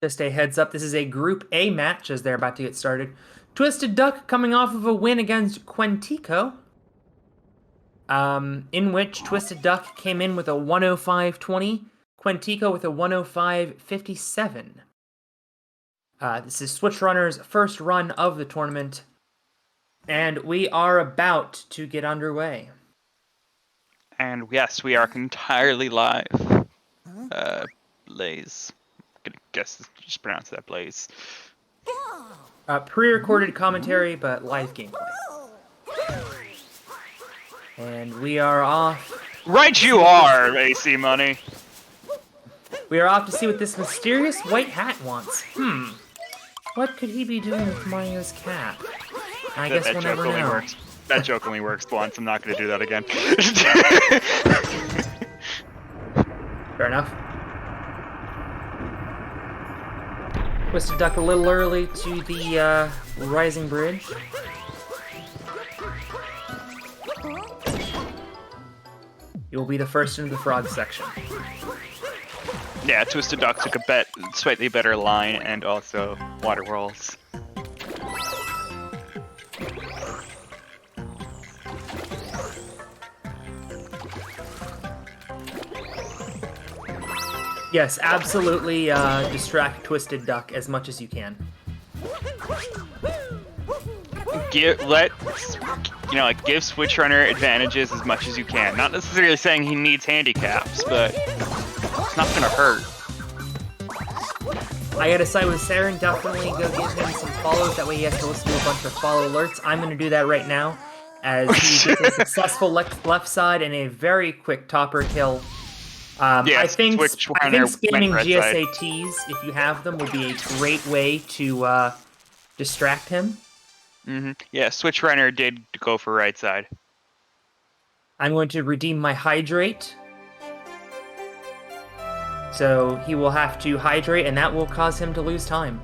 Just a heads up, this is a Group A match as they're about to get started. Twisted Duck coming off of a win against Quentico, in which Twisted Duck came in with a 105.20, Quentico with a 105.57. This is Switch Runner's first run of the tournament, and we are about to get underway. And yes, we are entirely live. Blaze. I'm gonna guess just pronounce that Blaze. Pre-recorded commentary, but live gameplay. And we are off. Right you are, AC Money. We are off to see what this mysterious white hat wants. What could he be doing with Mario's cap? I guess we'll never know. Works. That joke only works once. I'm not going to do that again. Fair enough. Twisted Duck a little early to the rising bridge. You'll be the first into the frog section. Yeah, Twisted Duck took a slightly better line and also water rolls. Yes, absolutely distract Twisted Duck as much as you can. Give Switch Runner advantages as much as you can. Not necessarily saying he needs handicaps, but it's not gonna hurt. I gotta side with Saren, definitely go give him some follows, that way he has to listen to a bunch of follow alerts. I'm gonna do that right now, as he gets a successful left side and a very quick topper kill. I think spamming GSATs, if you have them, would be a great way to distract him. Yeah, Switch Runner did go for right side. I'm going to redeem my hydrate. So he will have to hydrate, and that will cause him to lose time.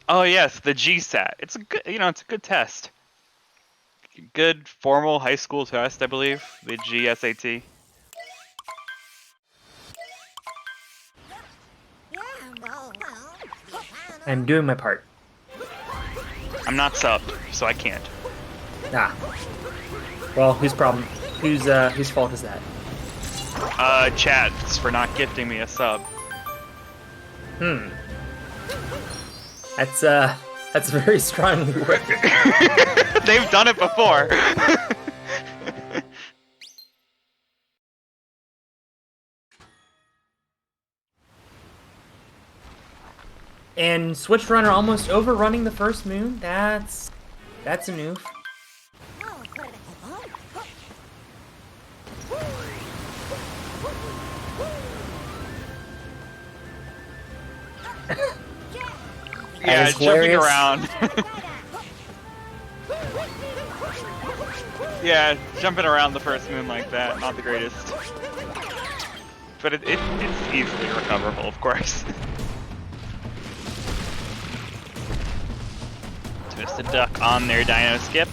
Oh yes, the GSAT. It's a good, it's a good test. Good formal high school test, I believe. The GSAT. I'm doing my part. I'm not subbed, so I can't. Well, whose fault is that? Chat's for not gifting me a sub. That's very strongly worded. They've done it before. And Switch Runner almost overrunning the first moon. That's a noof. Yeah, jumping around. Yeah, jumping around the first moon like that, not the greatest. But it's easily recoverable, of course. Twisted Duck on their dino skip.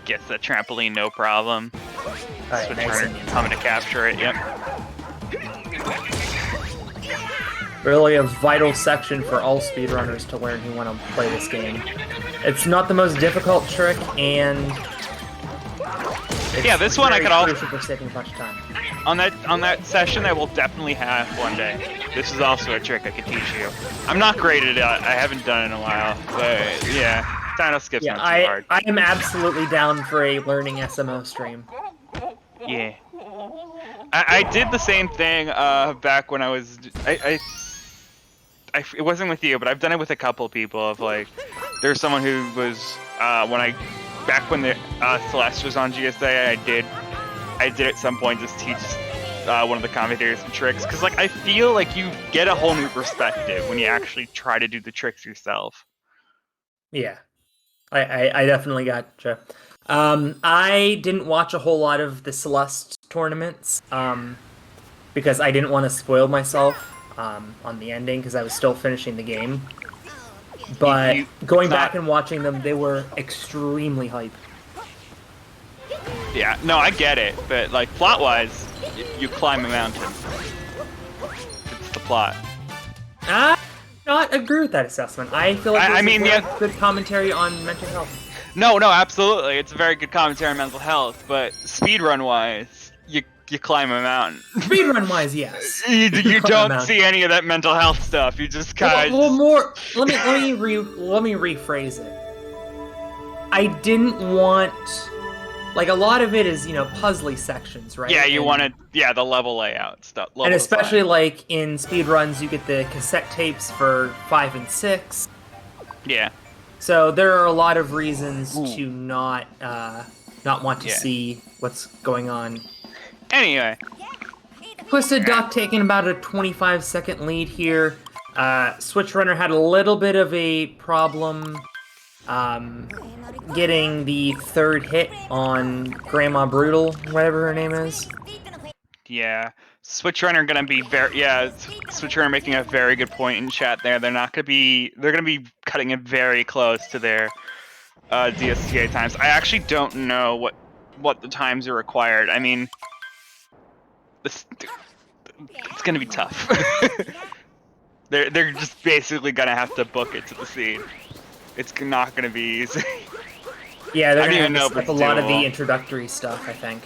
Gets the trampoline, no problem. Switch Runner coming to capture it, yep. Really a vital section for all speedrunners to learn who want to play this game. It's not the most difficult trick, and yeah, this one I could also for saving a bunch of time. On that session that we'll definitely have one day. This is also a trick I could teach you. I'm not great at it. I haven't done it in a while, but yeah, dino skip's not too hard. I am absolutely down for a learning SMO stream. Yeah, I did the same thing back when I was it wasn't with you, but I've done it with a couple people. Of like, there's someone who was back when the Celeste was on GSA. I did at some point just teach one of the commentators some tricks, because like I feel like you get a whole new perspective when you actually try to do the tricks yourself. Yeah, I definitely gotcha. I didn't watch a whole lot of the Celeste tournaments because I didn't want to spoil myself on the ending, because I was still finishing the game. But going back and watching them, they were extremely hype. Yeah, no, I get it, but like plot-wise, you climb a mountain. It's the plot. Not agree with that assessment. I feel like I mean, a good commentary on mental health. No, absolutely. It's a very good commentary on mental health, but speedrun-wise, you climb a mountain. Speedrun-wise, yes. you don't see any of that mental health stuff. You just kind of... Well, more... Let me rephrase it. I didn't want... Like, a lot of it is, you know, puzzly sections, right? Yeah, you wanted... Yeah, the level layout stuff. And especially, like, in speedruns, you get the cassette tapes for 5 and 6. Yeah. So there are a lot of reasons to not want to see what's going on. Anyway. TwiistedDuck taking about a 25-second lead here. Switch Runner had a little bit of a problem getting the third hit on Grandma Brutal, whatever her name is. Yeah. Switch Runner gonna be Switch Runner making a very good point in chat there. They're gonna be cutting it very close to their DSTA times. I actually don't know what the times are required. I mean, it's gonna be tough. They're just basically gonna have to book it to the scene. It's not gonna be easy. Yeah, they're gonna have to skip a lot of the introductory stuff, I think,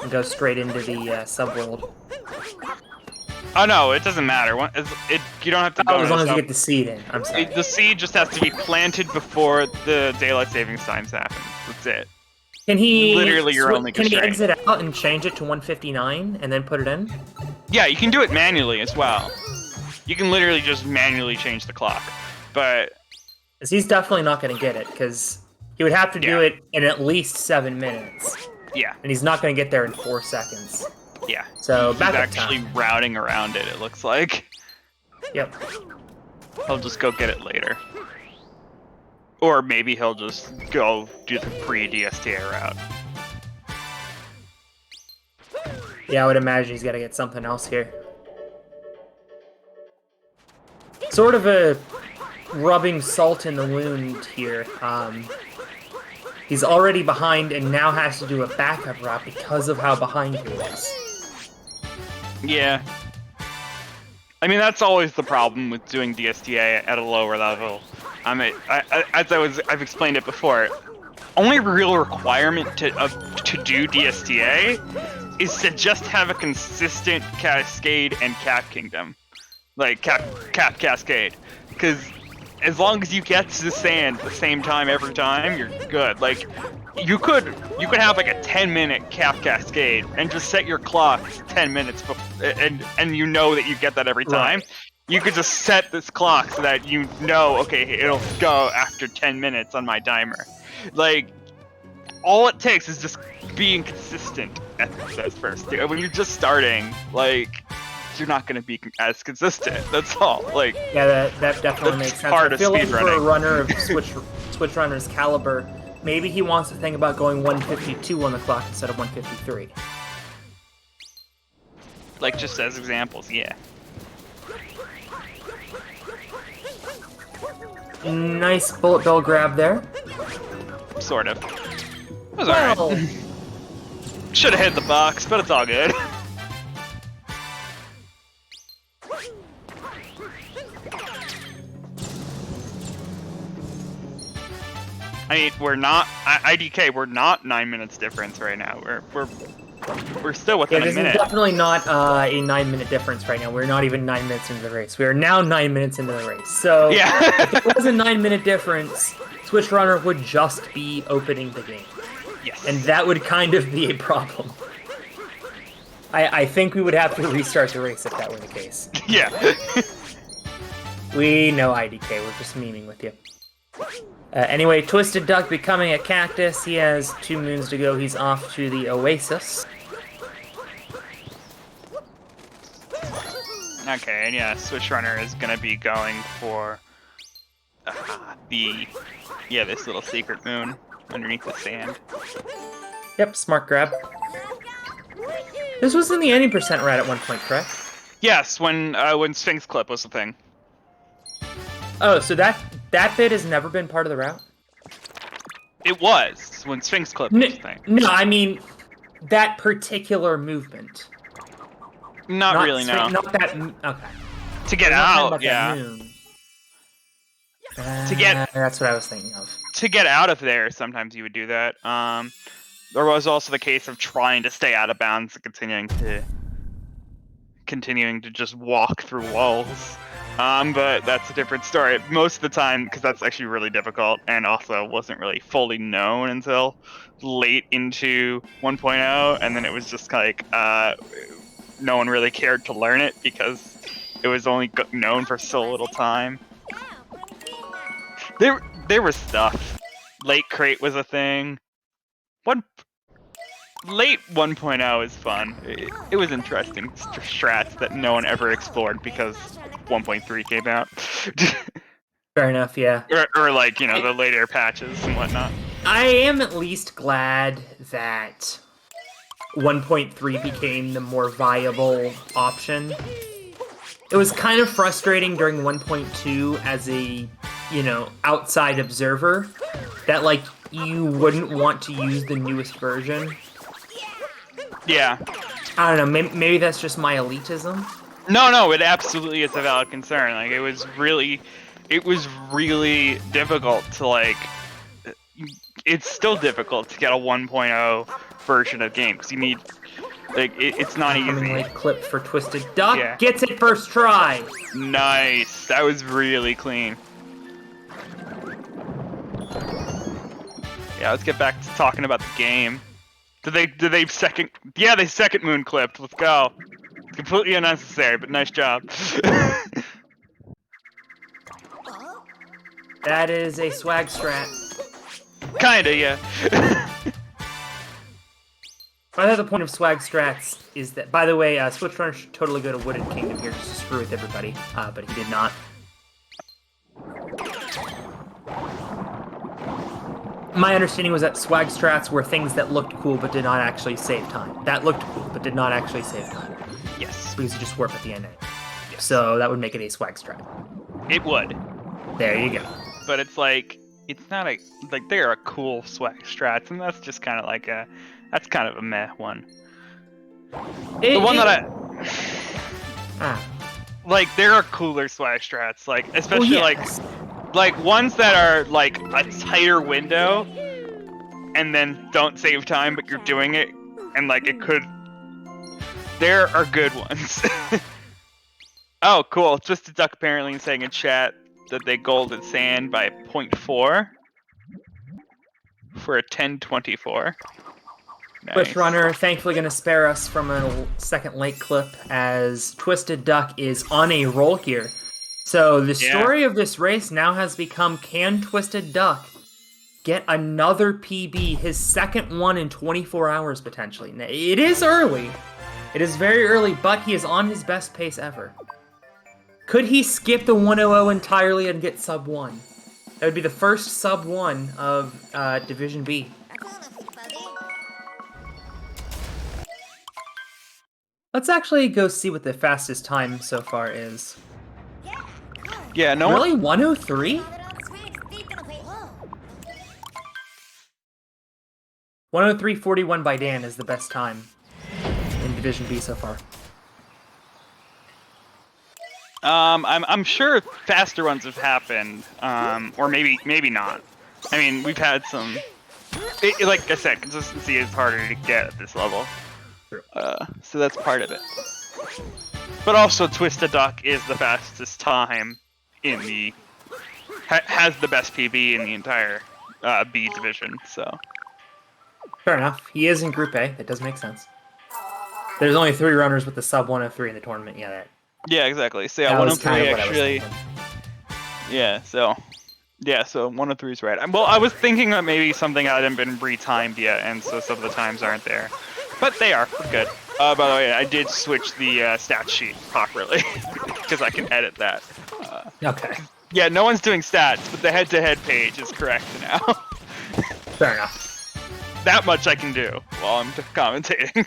and go straight into the subworld. Oh no, it doesn't matter. You don't have to go. As long as you get the seed in. I'm sorry. The seed just has to be planted before the daylight savings times happen. That's it. Can he literally your only Can he constraint. exit out and change it to 159 and then put it in? Yeah, you can do it manually as well. You can literally just manually change the clock, but he's definitely not going to get it because he would have to do it in at least 7 minutes. Yeah. And he's not going to get there in 4 seconds. Yeah. So he's back actually routing around it. It looks like. Yep. He'll just go get it later. Or maybe he'll just go do the pre-DSTA route. Yeah, I would imagine he's got to get something else here. Sort of a rubbing salt in the wound here. He's already behind and now has to do a backup route because of how behind he is. Yeah. I mean, that's always the problem with doing DSTA at a lower level. I've explained it before. Only real requirement to do DSTA is to just have a consistent Cascade and Cap Kingdom, like Cap Cascade, because as long as you get to the sand at the same time every time, you're good. Like, you could have like a 10-minute Cap Cascade and just set your clock 10 minutes, and you know that you get that every time. Right. You could just set this clock so that you know, okay, it'll go after 10 minutes on my timer. Like, all it takes is just being consistent at first. When you're just starting, like, you're not going to be as consistent. That's all. Like, yeah, that definitely makes sense. Part I feel like for a running. runner of Switch Runner's caliber, maybe he wants to think about going 152 on the clock instead of 153. Like, just as examples, yeah. Nice bullet bill grab there. Sort of. It was alright. Should have hit the box, but it's all good. I mean, we're not IDK. We're not 9 minutes difference right now. We're still within a minute. This is definitely not a 9-minute difference right now. We're not even 9 minutes into the race. We are now 9 minutes into the race. So if it was a 9-minute difference, Switch Runner would just be opening the game. Yes. And that would kind of be a problem. I think we would have to restart the race if that were the case. Yeah. We know IDK. We're just memeing with you. Anyway, TwiistedDuck becoming a cactus. He has 2 moons to go. He's off to the Oasis. Okay, and yeah, Switch Runner is gonna be going for this little secret moon underneath the sand. Yep, smart grab. This was in the any percent route at one point, correct? Yes, when Sphinx Clip was the thing. Oh, so that bit has never been part of the route? It was when Sphinx Clip was the thing. No, I mean that particular movement. Not really, no. Not that. Okay. To get out, yeah. That's what I was thinking of. To get out of there, sometimes you would do that. There was also the case of trying to stay out of bounds and continuing to just walk through walls. But that's a different story. Most of the time, because that's actually really difficult, and also wasn't really fully known until late into 1.0, and then it was just like no one really cared to learn it because it was only known for so little time. There was stuff. Late crate was a thing. Late 1.0 is fun. It was interesting strats that no one ever explored because 1.3 came out. Fair enough, yeah. Or like, you know, the later patches and whatnot. I am at least glad that 1.3 became the more viable option. It was kind of frustrating during 1.2 as a, you know, outside observer that, like, you wouldn't want to use the newest version. Yeah. I don't know, maybe that's just my elitism. No, it absolutely is a valid concern. Like, it was really difficult to, like, it's still difficult to get a 1.0 version of game, because you need, like, it's not easy. Like, clip for TwiistedDuck, yeah. Gets it first try! Nice, that was really clean. Yeah, let's get back to talking about the game. Did they second? Yeah, they second moon clipped. Let's go. Completely unnecessary, but nice job. That is a swag strat. Kinda, yeah. I thought the point of swag strats is that, by the way, Switchrunner should totally go to Wooded Kingdom here just to screw with everybody, but he did not. My understanding was that swag strats were things that looked cool but did not actually save time. That looked cool but did not actually save time. Yes. Because you just warp at the end. Yes. So that would make it a swag strat. It would. There you go. But it's like, it's not a, like, they are cool swag strats, and that's just kind of like that's kind of a meh one. Like, there are cooler swag strats, like, especially like ones that are like a tighter window and then don't save time, but you're doing it, and like it could. There are good ones. Oh, cool. TwiistedDuck apparently saying in chat that they golded sand by 0.4 for a 1024. Nice. Switchrunner thankfully going to spare us from a second late clip as TwiistedDuck is on a roll here. So the story of this race now has become, can TwiistedDuck get another PB, his second one in 24 hours potentially? Now, it is early. It is very early, but he is on his best pace ever. Could he skip the 100 entirely and get sub 1? That would be the first sub 1 of Division B. Let's actually go see what the fastest time so far is. Yeah, no. Really? 103? 103.41 by Dan is the best time in Division B so far. I'm sure faster ones have happened, or maybe not. I mean, we've had some. Like I said, consistency is harder to get at this level, so that's part of it. But also, TwiistedDuck is the fastest time in the has the best PB in the entire B division. So fair enough. He is in Group A. That does make sense. There's only 3 runners with the sub 103 in the tournament. Yeah, exactly. So yeah, 103 actually. So 103 is right. Well, I was thinking that maybe something hadn't been retimed yet, and so some of the times aren't there. But they are. We're good. By the way, I did switch the stat sheet properly because I can edit that. Okay. Yeah, no one's doing stats, but the head-to-head page is correct now. Fair enough. That much I can do while I'm commentating.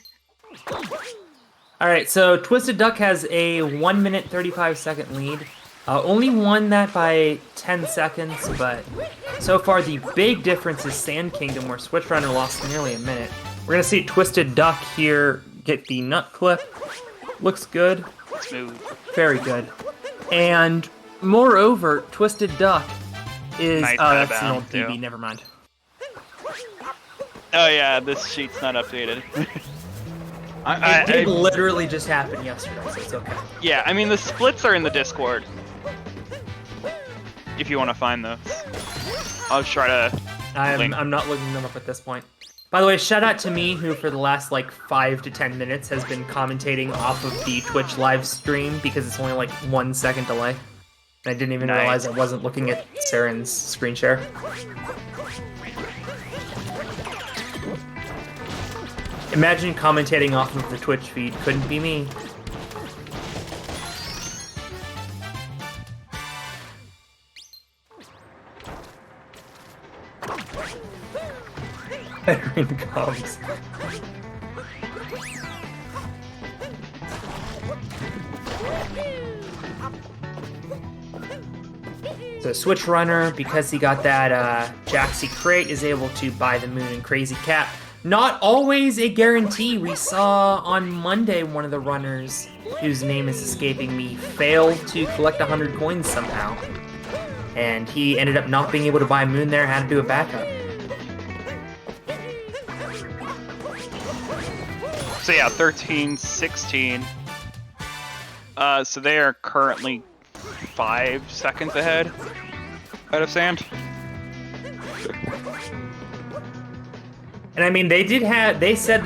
Alright, so TwiistedDuck has a 1 minute 35 second lead. Only won that by 10 seconds, but so far the big difference is Sand Kingdom, where Switchrunner lost nearly a minute. We're going to see TwiistedDuck here get the nut clip. Looks good. Smooth. Very good. And moreover, Twisted Duck is... Nice oh, that's an out-of-bounds, old PB, too. never mind. Oh yeah, this sheet's not updated. It did literally just happen yesterday, so it's okay. Yeah, I mean the splits are in the Discord. If you want to find those. I'll try to link. I'm not looking them up at this point. By the way, shout out to me, who for the last like 5 to 10 minutes has been commentating off of the Twitch live stream because it's only like 1 second delay. I didn't even realize I wasn't looking at Saren's screen share. Imagine commentating off of the Twitch feed. Couldn't be me. Veteran comes. So Switch Runner, because he got that Jaxie crate, is able to buy the Moon and Crazy Cat. Not always a guarantee. We saw on Monday one of the runners, whose name is escaping me, failed to collect 100 coins somehow. And he ended up not being able to buy Moon there, had to do a backup. So yeah, 13, 16. So they are currently 5 seconds ahead out of Sand. And I mean, he said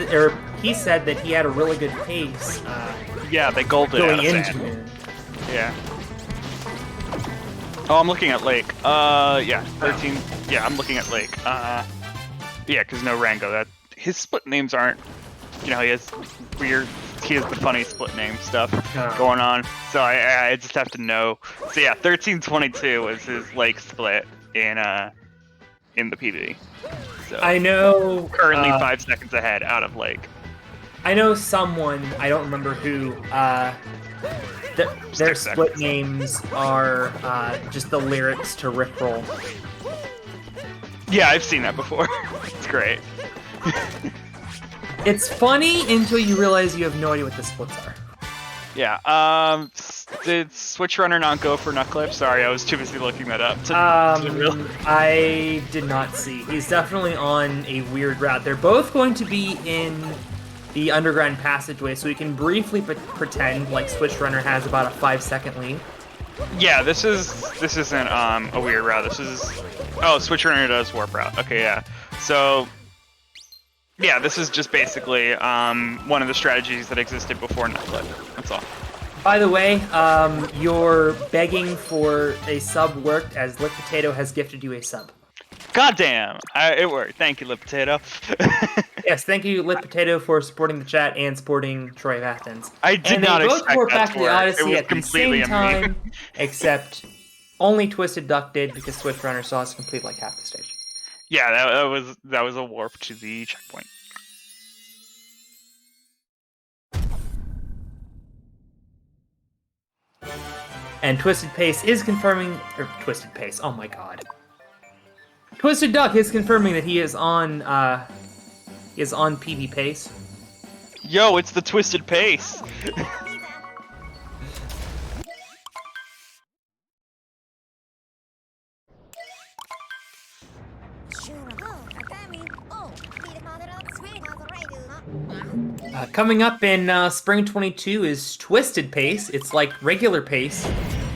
that he had a really good pace. Yeah, they golded going out of into Sand. Moon. Yeah. Oh, I'm looking at Lake. Yeah, 13. Yeah, I'm looking at Lake. Yeah, because no Rango. His split names aren't. You know, he has the funny split name stuff going on. So I just have to know. So yeah, 1322 was his Lake split in the PB. So I know. Currently 5 seconds ahead out of Lake. I know someone. I don't remember who. Their split names are just the lyrics to Rickroll. Yeah, I've seen that before. It's great. It's funny until you realize you have no idea what the splits are. Yeah. Did Switch Runner not go for Nutclip? Sorry, I was too busy looking that up. I did not see. He's definitely on a weird route. They're both going to be in the underground passageway, so we can briefly pretend like Switch Runner has about a 5-second lead. Yeah, this isn't a weird route. This is Switch Runner does warp route. Okay, yeah. So yeah, this is just basically one of the strategies that existed before Nutclip. That's all. By the way, your begging for a sub worked, as Lit Potato has gifted you a sub. Goddamn! It worked. Thank you, Lit Potato. Yes, thank you, Lit Potato, for supporting the chat and supporting Troy of Athens. I did not expect that to work. And they both back to the Odyssey it was at the completely same time, except only Twisted Duck did because Switch Runner saw us complete like half the stage. Yeah, that was a warp to the checkpoint. And Twisted Pace is confirming, or Twisted Pace, oh my god. Twisted Duck is confirming that he is on PB Pace. Yo, it's the Twisted Pace! Coming up in Spring 22 is Twisted Pace. It's like regular pace,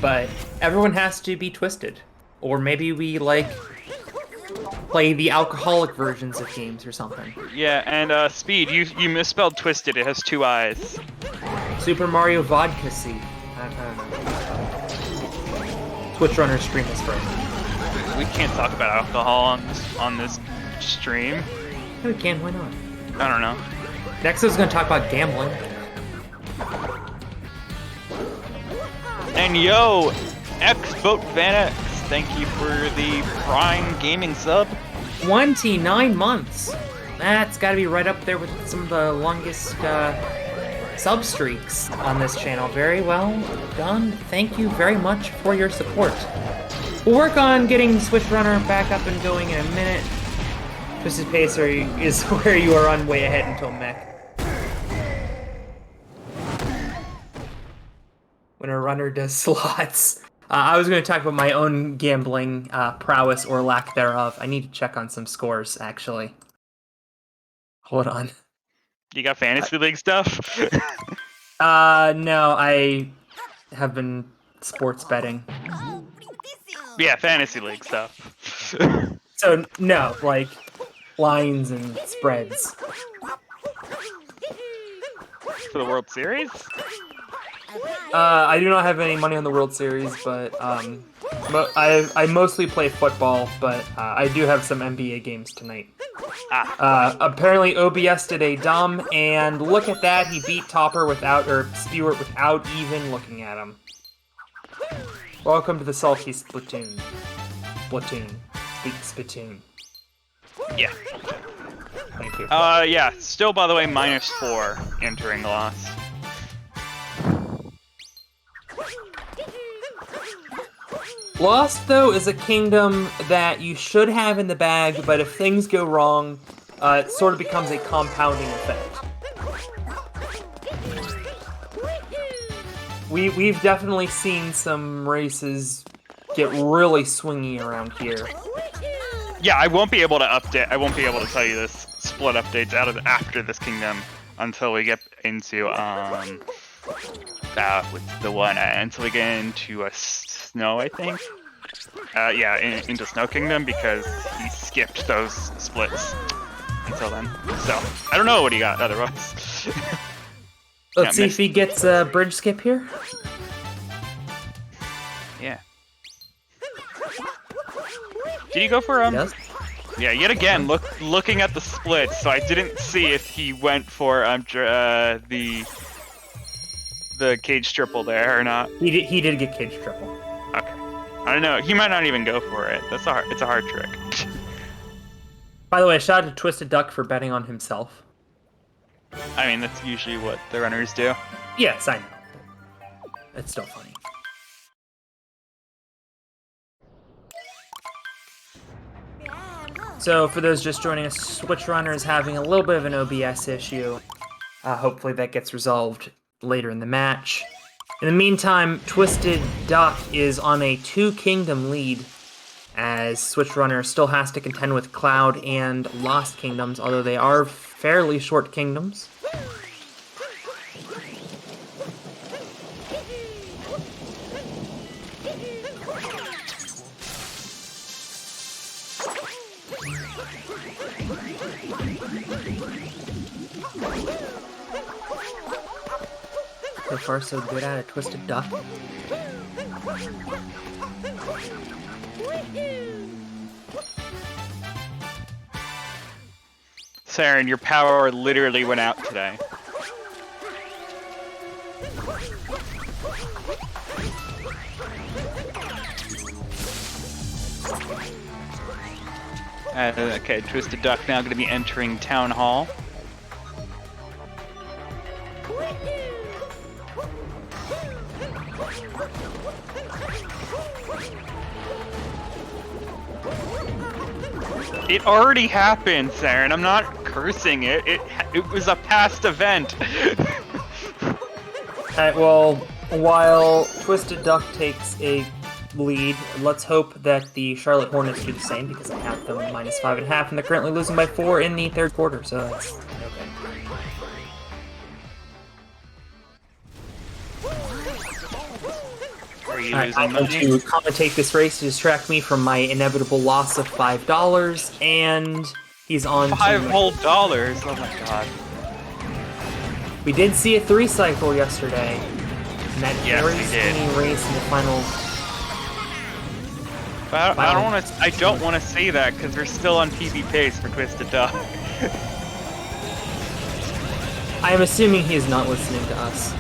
but everyone has to be twisted. Or maybe we, like, play the alcoholic versions of games or something. Yeah, and Speed, you misspelled Twisted. It has 2 eyes. Super Mario Vodka C. I don't know. Twitch Runner stream this first. We can't talk about alcohol on this stream. Yeah, we can, why not? I don't know. Next is going to talk about gambling. And yo, X-Boat Vanex, thank you for the Prime Gaming sub. 29 months. That's got to be right up there with some of the longest sub streaks on this channel. Very well done. Thank you very much for your support. We'll work on getting Switch Runner back up and going in a minute. Twisted Pacer is where you are on way ahead until mech. when a runner does slots. I was going to talk about my own gambling prowess or lack thereof. I need to check on some scores, actually. Hold on. You got fantasy league stuff? No, I have been sports betting. Yeah, fantasy league stuff. So, no, like lines and spreads. For the World Series? I do not have any money on the World Series, but I mostly play football, but I do have some NBA games tonight. Apparently OBS did a dumb, and look at that, he beat Stewart without even looking at him. Welcome to the Salty Splatoon. Spittoon. Yeah. Thank you. Yeah, still by the way, -4 entering loss. Lost, though, is a kingdom that you should have in the bag, but if things go wrong, it sort of becomes a compounding effect. We've definitely seen some races get really swingy around here. Yeah, I won't be able to update. I won't be able to tell you this split updates after this kingdom until we get into with the one until we get into Snow, I think. Yeah, into Snow Kingdom because he skipped those splits until then. So I don't know what he got otherwise. Let's see if he gets a bridge skip here. Yeah. Did he go for Yes. Yeah, yet again, looking at the splits, so I didn't see if he went for the cage triple there or not. He did get cage triple. Okay. I don't know. He might not even go for it. It's a hard trick. By the way, shout out to Twisted Duck for betting on himself. I mean, that's usually what the runners do. Yes, I know. It's still funny. So, for those just joining us, Switch Runner is having a little bit of an OBS issue. Hopefully that gets resolved later in the match. In the meantime, Twisted Duck is on a 2-kingdom lead, as Switch Runner still has to contend with Cloud and Lost Kingdoms, although they are fairly short kingdoms. So far, so good out of Twisted Duck. Saren, your power literally went out today. Okay, Twisted Duck now going to be entering Town Hall. It already happened, Saren. I'm not cursing it. It was a past event. Alright, well, while Twisted Duck takes a lead, let's hope that the Charlotte Hornets do the same, because I have them -5.5, and they're currently losing by 4 in the third quarter, so that's okay. Alright, I'm going to commentate this race to distract me from my inevitable loss of $5, and he's on $5 whole dollars. Oh my god. We did see a 3-cycle yesterday, and that very skinny race in the final. But I don't want to say that because we're still on PB pace for Twisted Duck. I am assuming he is not listening to us.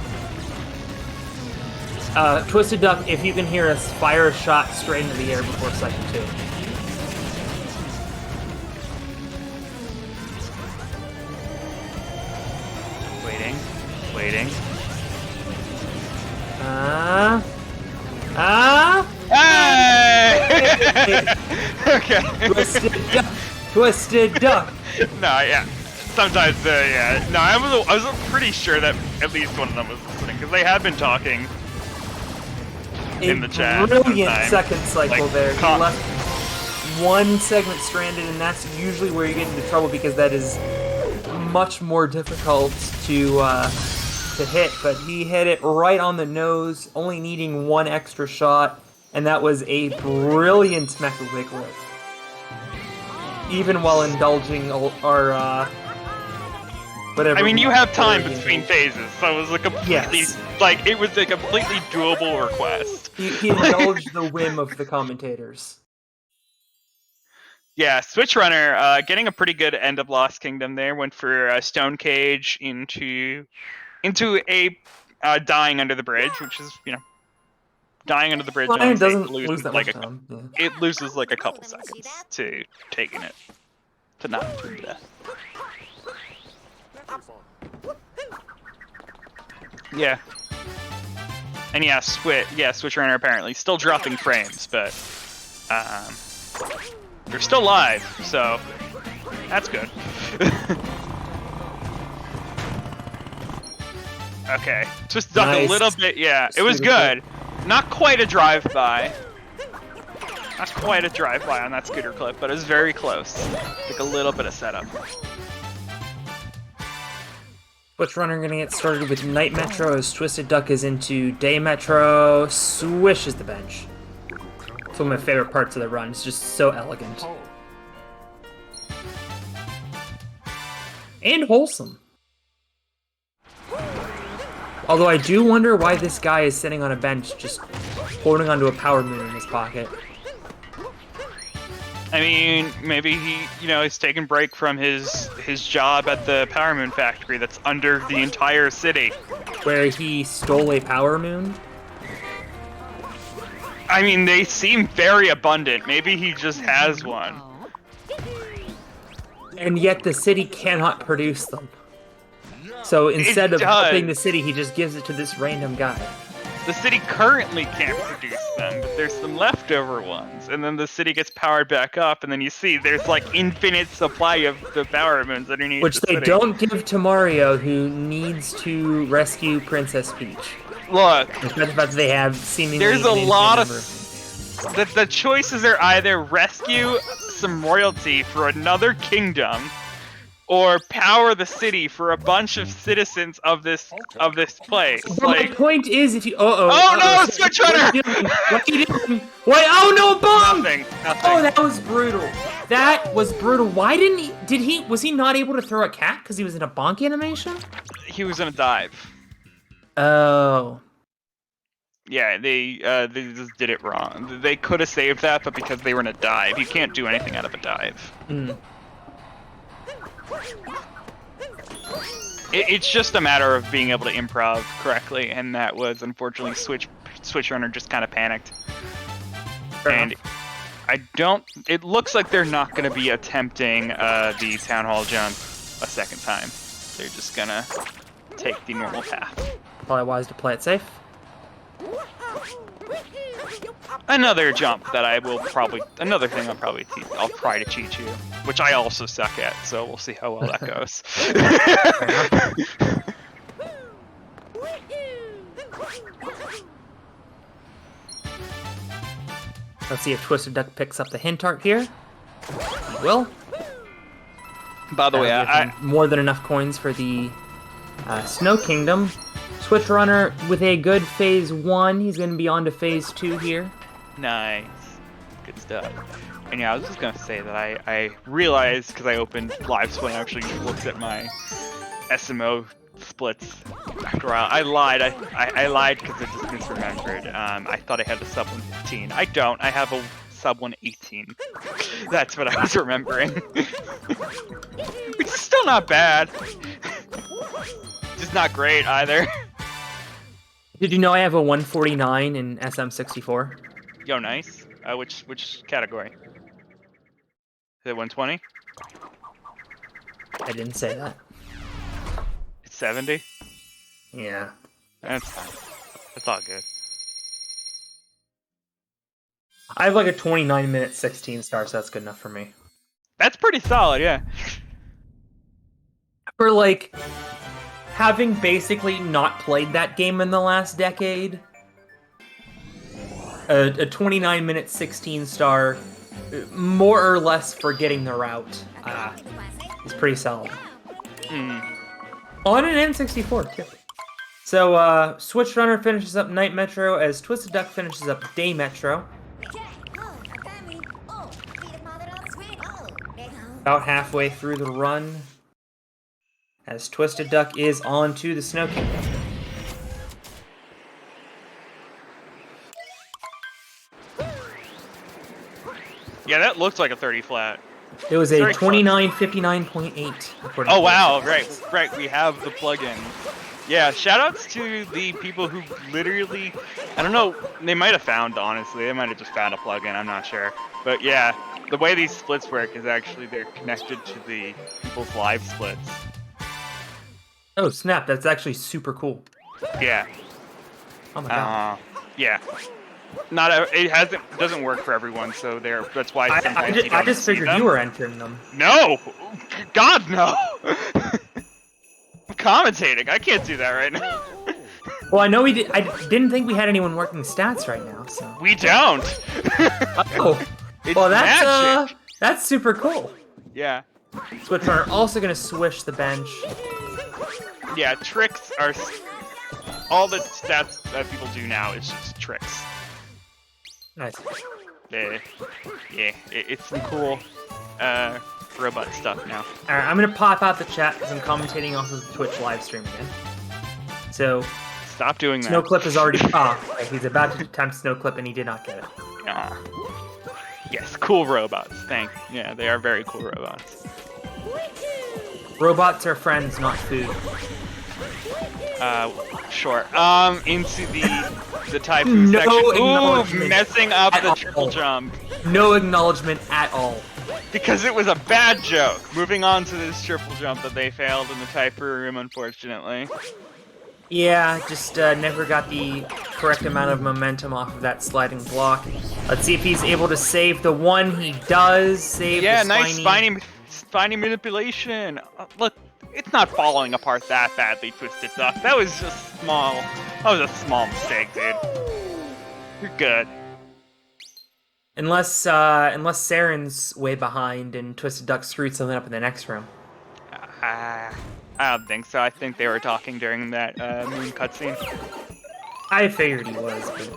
Twisted Duck, if you can hear us, fire a shot straight into the air before cycle 2. Waiting. Hey! Okay. Twisted Duck. No, yeah. Sometimes, yeah. No, I was pretty sure that at least one of them was listening because they had been talking in the chat. Brilliant sometime. second cycle Like, there. He left one segment stranded, and that's usually where you get into trouble because that is much more difficult to hit. But he hit it right on the nose, only needing one extra shot, and that was a brilliant Mecha Wiggler. Even while indulging our whatever. I mean, you have time between phases, so it was a completely it was a completely doable request. He indulged the whim of the commentators. Yeah, Switch Runner getting a pretty good end of Lost Kingdom there. Went for Stone Cage into a dying under the bridge, which is dying under the bridge. Well, it doesn't lose that much like time. Yeah. it loses like a couple seconds to taking it to not to death. Yeah. And yeah, Switch Runner apparently still dropping frames, but they're still live, so that's good. Okay, just duck a little bit. Yeah, it was good. Not quite a drive-by. Not quite a drive-by on that scooter clip, but it was very close. Like a little bit of setup. Switch Runner gonna get started with Night Metro as Twisted Duck is into Day Metro. Swishes the bench. It's one of my favorite parts of the run. It's just so elegant. And wholesome. Although I do wonder why this guy is sitting on a bench just holding onto a power moon in his pocket. I mean, maybe he, he's taking a break from his job at the Power Moon factory that's under the entire city. Where he stole a power moon? I mean, they seem very abundant. Maybe he just has one. And yet the city cannot produce them. So instead of helping the city, he just gives it to this random guy. The city currently can't produce them, but there's some leftover ones. And then the city gets powered back up, and then you see there's like infinite supply of the power moons underneath Which the they city. Don't give to Mario, who needs to rescue Princess Peach. Look, but they have seemingly there's a lot of... number. The choices are either rescue some royalty for another kingdom, or power the city for a bunch of citizens of this place. But my point is, if you no, Switch Runner! What are you doing? What? Oh no, bomb! Nothing. Oh, that was brutal. That was brutal. Why didn't he? Was he not able to throw a cat because he was in a bonk animation? He was in a dive. Oh. Yeah, they just did it wrong. They could have saved that, but because they were in a dive, you can't do anything out of a dive. It's just a matter of being able to improv correctly, and that was unfortunately Switch Runner just kind of panicked. And it looks like they're not going to be attempting the Town Hall jump a second time. They're just going to take the normal path. Probably wise to play it safe. Another jump that another thing I'll try to cheat you, which I also suck at, so we'll see how well that goes. Let's see if Twisted Duck picks up the hint art here. He will. By the way, more than enough coins for the Snow Kingdom. Switch Runner with a good phase 1. He's going to be on to phase 2 here. Nice. Good stuff. And yeah, I was just going to say that I realized, because I opened Live Split and actually looked at my SMO splits after a while. I lied. I lied because I just misremembered. I thought I had a sub 115. I don't. I have a sub 118. That's what I was remembering. Which is still not bad. Just not great either. Did you know I have a 149 in SM64? Yo, nice. Which category? Is it 120? I didn't say that. It's 70? Yeah. That's fine. That's all good. I have like a 29-minute 16 star, so that's good enough for me. That's pretty solid, yeah. For like having basically not played that game in the last decade, a 29 minute 16 star, more or less for getting the route. It's pretty solid. On an N64 too. So Switch Runner finishes up Night Metro as Twisted Duck finishes up Day Metro. About halfway through the run, as Twisted Duck is on to the Snow Kingdom. Yeah, that looks like a 30 flat. It was a 29:59.8. Oh wow, right. We have the plugin. Yeah, shoutouts to the people who literally, I don't know, they might have found, honestly, they might have just found a plugin, I'm not sure. But yeah, the way these splits work is actually they're connected to the people's live splits. Oh snap, that's actually super cool. Yeah. Oh my god. Yeah. It doesn't work for everyone, so that's why sometimes I just figured you were entering them. No! God, no! I'm commentating, I can't do that right now. Well, I know we did. I didn't think we had anyone working stats right now, so. We don't! Oh! Well, that's super cool. Yeah. Switch Runner also gonna swish the bench. Yeah, tricks are all the stats that people do now. It's just tricks. Nice. Yeah, it's some cool robot stuff now. All right, I'm gonna pop out the chat because I'm commentating off of the Twitch live stream again. So. Stop doing that. Snowclip is already he's about to attempt Snowclip and he did not get it. Yes, cool robots. Yeah, they are very cool robots. Robots are friends, not food. Sure. Into the Typhoon section. Ooh, messing up the triple jump. No acknowledgement at all. Because it was a bad joke. Moving on to this triple jump that they failed in the Typhoon room, unfortunately. Yeah, just never got the correct amount of momentum off of that sliding block. Let's see if he's able to save the one. He does save the spiny. Nice spiny manipulation. Look, it's not falling apart that badly, Twisted Duck. That was just small. That was a small mistake, dude. You're good. Unless Saren's way behind and Twisted Duck screwed something up in the next room. I don't think so. I think they were talking during that moon cutscene. I figured he was, but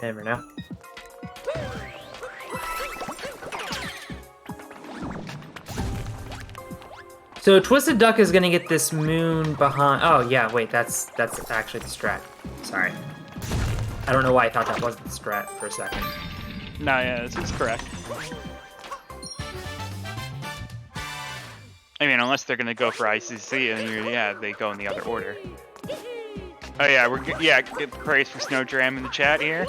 never know. So Twisted Duck is gonna get this moon behind. Oh yeah, wait, that's actually the strat. Sorry, I don't know why I thought that wasn't the strat for a second. No, yeah, this is correct. I mean, unless they're gonna go for ICC, and they go in the other order. Oh yeah, get praise for Snow Dram in the chat here.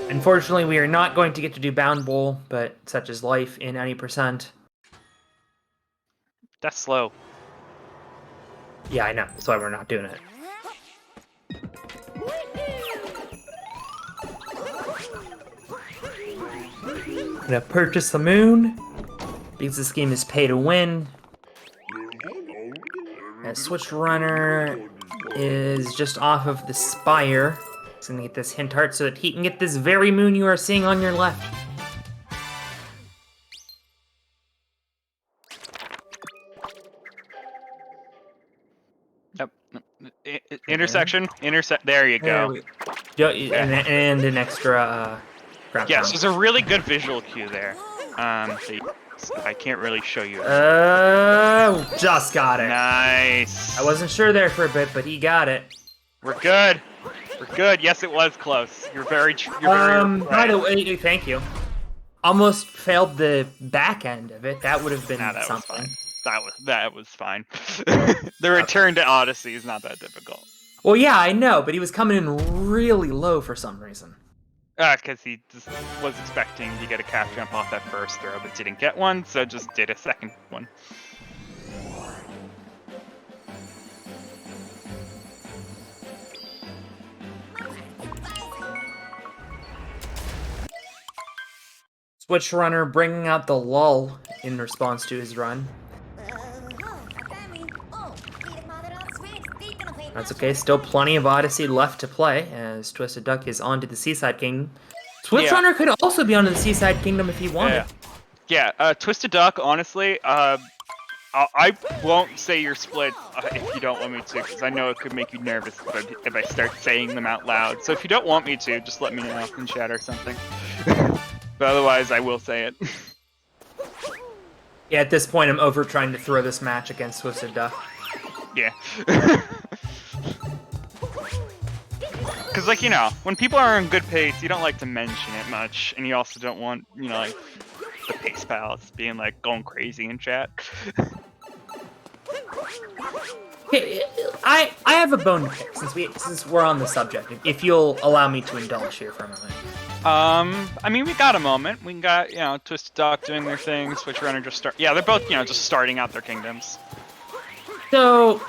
Unfortunately, we are not going to get to do Bound Bowl, but such is life in any percent. That's slow. Yeah, I know. That's why we're not doing it. Gonna purchase the moon because this game is pay to win. And Switch Runner is just off of the spire. He's gonna get this hint heart so that he can get this very moon you are seeing on your left. Yep. Intersection. There you go. And an extra ground Yes, pound. there's a really good visual cue there. I can't really show you. Just got it. Nice. I wasn't sure there for a bit, but he got it. We're good. We're good. Yes, it was close. You're very. By the way, thank you. Almost failed the back end of it. That would have been something. That was fine. The return to Odyssey is not that difficult. Well, yeah, I know, but he was coming in really low for some reason. Because he just was expecting to get a calf jump off that first throw, but didn't get one, so just did a second one. Switch Runner bringing out the lull in response to his run. That's okay. Still plenty of Odyssey left to play, as Twisted Duck is on to the Seaside Kingdom. Switch Runner could also be on to the Seaside Kingdom if he wanted. Yeah, Twisted Duck, honestly, I won't say your splits if you don't want me to, because I know it could make you nervous if I start saying them out loud. So if you don't want me to, just let me know in chat or something. But otherwise, I will say it. Yeah, at this point, I'm over trying to throw this match against Twisted Duck. Yeah. Because, like, you know, when people are in good pace, you don't like to mention it much, and you also don't want, you know, like, the pace pals being, like, going crazy in chat. Okay, I have a bone to pick since we're on the subject. If you'll allow me to indulge here for a moment. I mean, we got a moment. We got, you know, Twisted Duck doing their thing, Switch Runner just start. Yeah, they're both, you know, just starting out their kingdoms. So,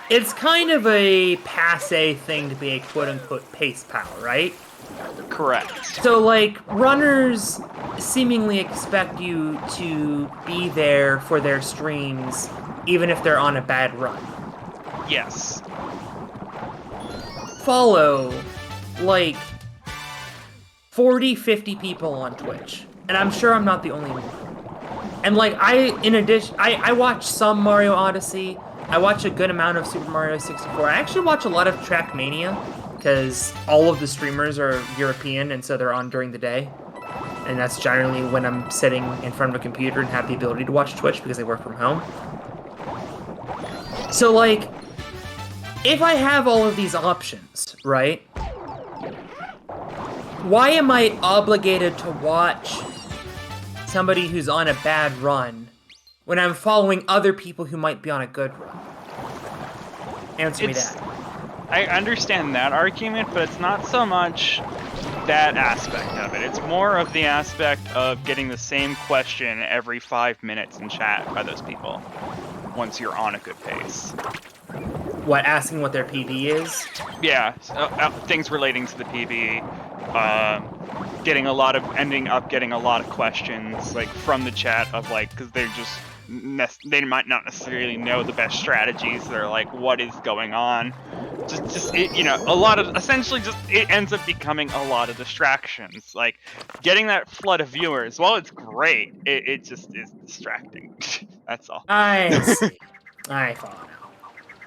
it's kind of a passe thing to be a quote-unquote pace pal, right? Correct. So, like, runners seemingly expect you to be there for their streams, even if they're on a bad run. Yes. Follow, like, 40, 50 people on Twitch. And I'm sure I'm not the only one. And, like, I watch some Mario Odyssey. I watch a good amount of Super Mario 64. I actually watch a lot of Trackmania, because all of the streamers are European, and so they're on during the day. And that's generally when I'm sitting in front of a computer and have the ability to watch Twitch because I work from home. So, like, if I have all of these options, right? Why am I obligated to watch somebody who's on a bad run when I'm following other people who might be on a good run? Answer me that. I understand that argument, but it's not so much that aspect of it. It's more of the aspect of getting the same question every 5 minutes in chat by those people once you're on a good pace. What, asking what their PB is? Yeah, things relating to the PB. Ending up getting a lot of questions, like, from the chat of, like, because they might not necessarily know the best strategies. They're like, what is going on? You know, it ends up becoming a lot of distractions. Like, getting that flood of viewers, while it's great, it just is distracting. That's all. I see. I follow now.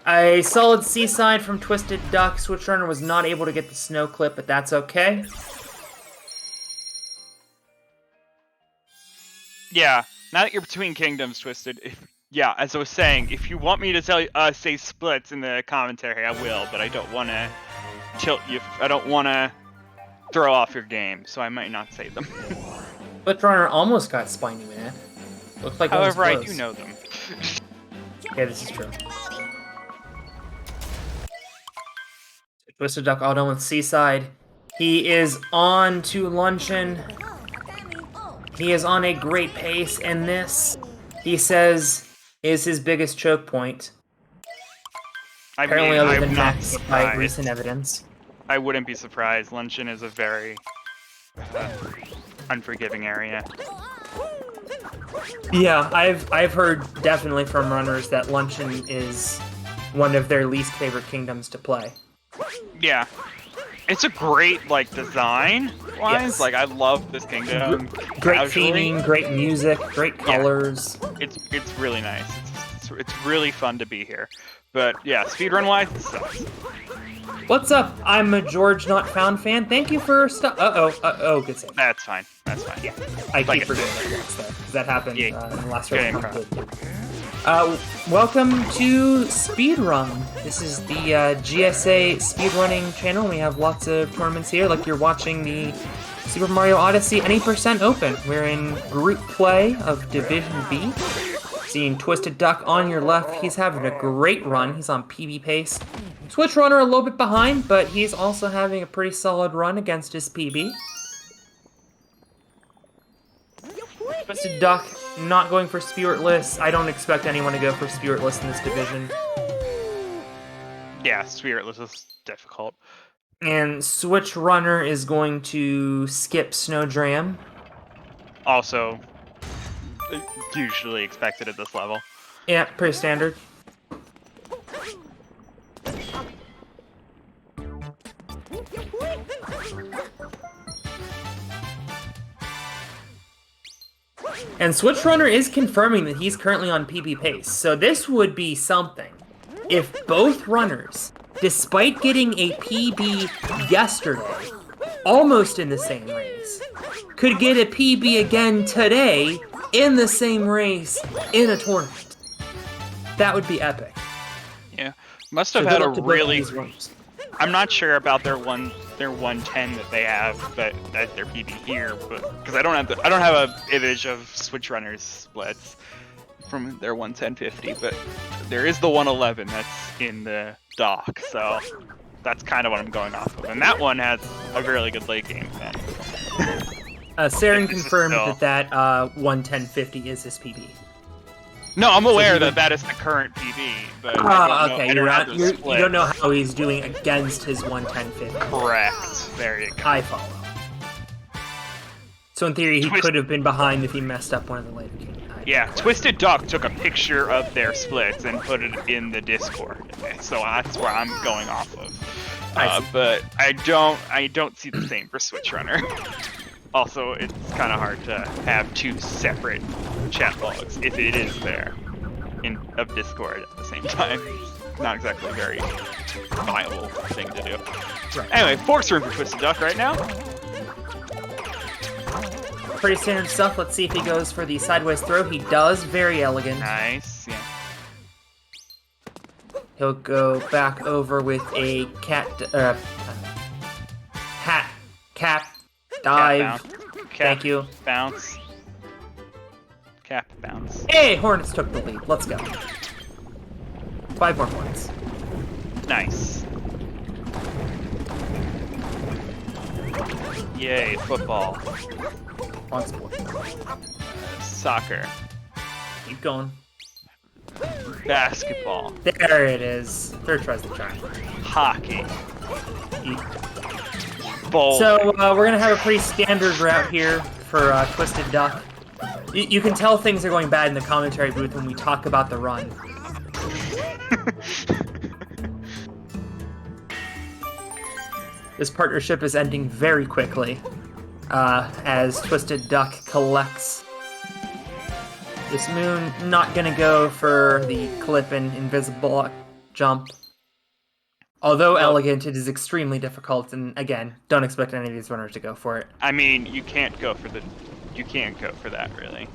A solid Seaside from Twisted Duck. Switch Runner was not able to get the snow clip, but that's okay. Yeah, now that you're between kingdoms, Twisted, yeah, as I was saying, if you want me to say splits in the commentary, I will, but I don't want to tilt you. I don't want to throw off your game, so I might not say them. Switch Runner almost got Spiny Man. Looks like However, I do know them. Yeah, this is true. Twisted Duck all done with Seaside. He is on to Luncheon. He is on a great pace, and this, he says, is his biggest choke point. Apparently, other than Max, by recent evidence. I wouldn't be surprised. Luncheon is a very unforgiving area. Yeah, I've heard definitely from runners that Luncheon is one of their least favorite kingdoms to play. Yeah. It's a great, like, design wise. Yes. Like, I love this kingdom. Great theming, great music, great colors. Yeah. It's really nice. It's really fun to be here. But yeah, speedrun wise, it sucks. What's up? I'm a George Not Found fan. Thank you for good save. That's fine. That's fine. Yeah, I keep forgetting that once though, because that happened in the last round. Welcome to Speedrun. This is the GSA speedrunning channel. We have lots of tournaments here, like you're watching the Super Mario Odyssey Any % Open. We're in group play of Division B. Seeing Twisted Duck on your left, he's having a great run. He's on PB pace. Switch Runner a little bit behind, but he's also having a pretty solid run against his PB. Twisted Duck not going for Spiritless. I don't expect anyone to go for Spiritless in this division. Yeah, Spiritless is difficult. And Switch Runner is going to skip Snowdram. Also, usually expected at this level. Yeah, pretty standard. And Switch Runner is confirming that he's currently on PB pace, so this would be something. If both runners, despite getting a PB yesterday, almost in the same race, could get a PB again today in the same race in a tournament. That would be epic. Yeah, must have had a really. I'm not sure about their 110 that they have, but that's their PB here, but because I don't have a image of Switch Runners splits from their 110.50, but there is the 111 that's in the dock, so that's kind of what I'm going off of, and that one has a really good late game then. Saren confirmed that 110.50 is his PB. No, I'm aware that that is the current PB, but okay, you don't know how he's doing against his 110.50. Correct. There you go. I follow. So in theory, he could have been behind if he messed up one of the later games. Yeah, Twisted Duck took a picture of their splits and put it in the Discord, so that's where I'm going off of. But I don't see the same for Switch Runner. Also, it's kind of hard to have two separate chat logs if it is there of Discord at the same time. Not exactly a very viable thing to do. Right. Anyway, forks room for Twisted Duck right now. Pretty standard stuff. Let's see if he goes for the sideways throw. He does. Very elegant. Nice, yeah. He'll go back over with a cap dive. Thank you. Bounce. Cap bounce. Hey, Hornets took the lead. Let's go. 5 more points. Nice. Yay, football. On sport. Soccer. Keep going. Basketball. There it is. Third tries the try. Hockey. Bowling. So we're gonna have a pretty standard route here for Twisted Duck. You can tell things are going bad in the commentary booth when we talk about the run. This partnership is ending very quickly as Twisted Duck collects this moon. Not gonna go for the clip and invisible jump. Although elegant, it is extremely difficult, and again, don't expect any of these runners to go for it. I mean, you can't go for that, really.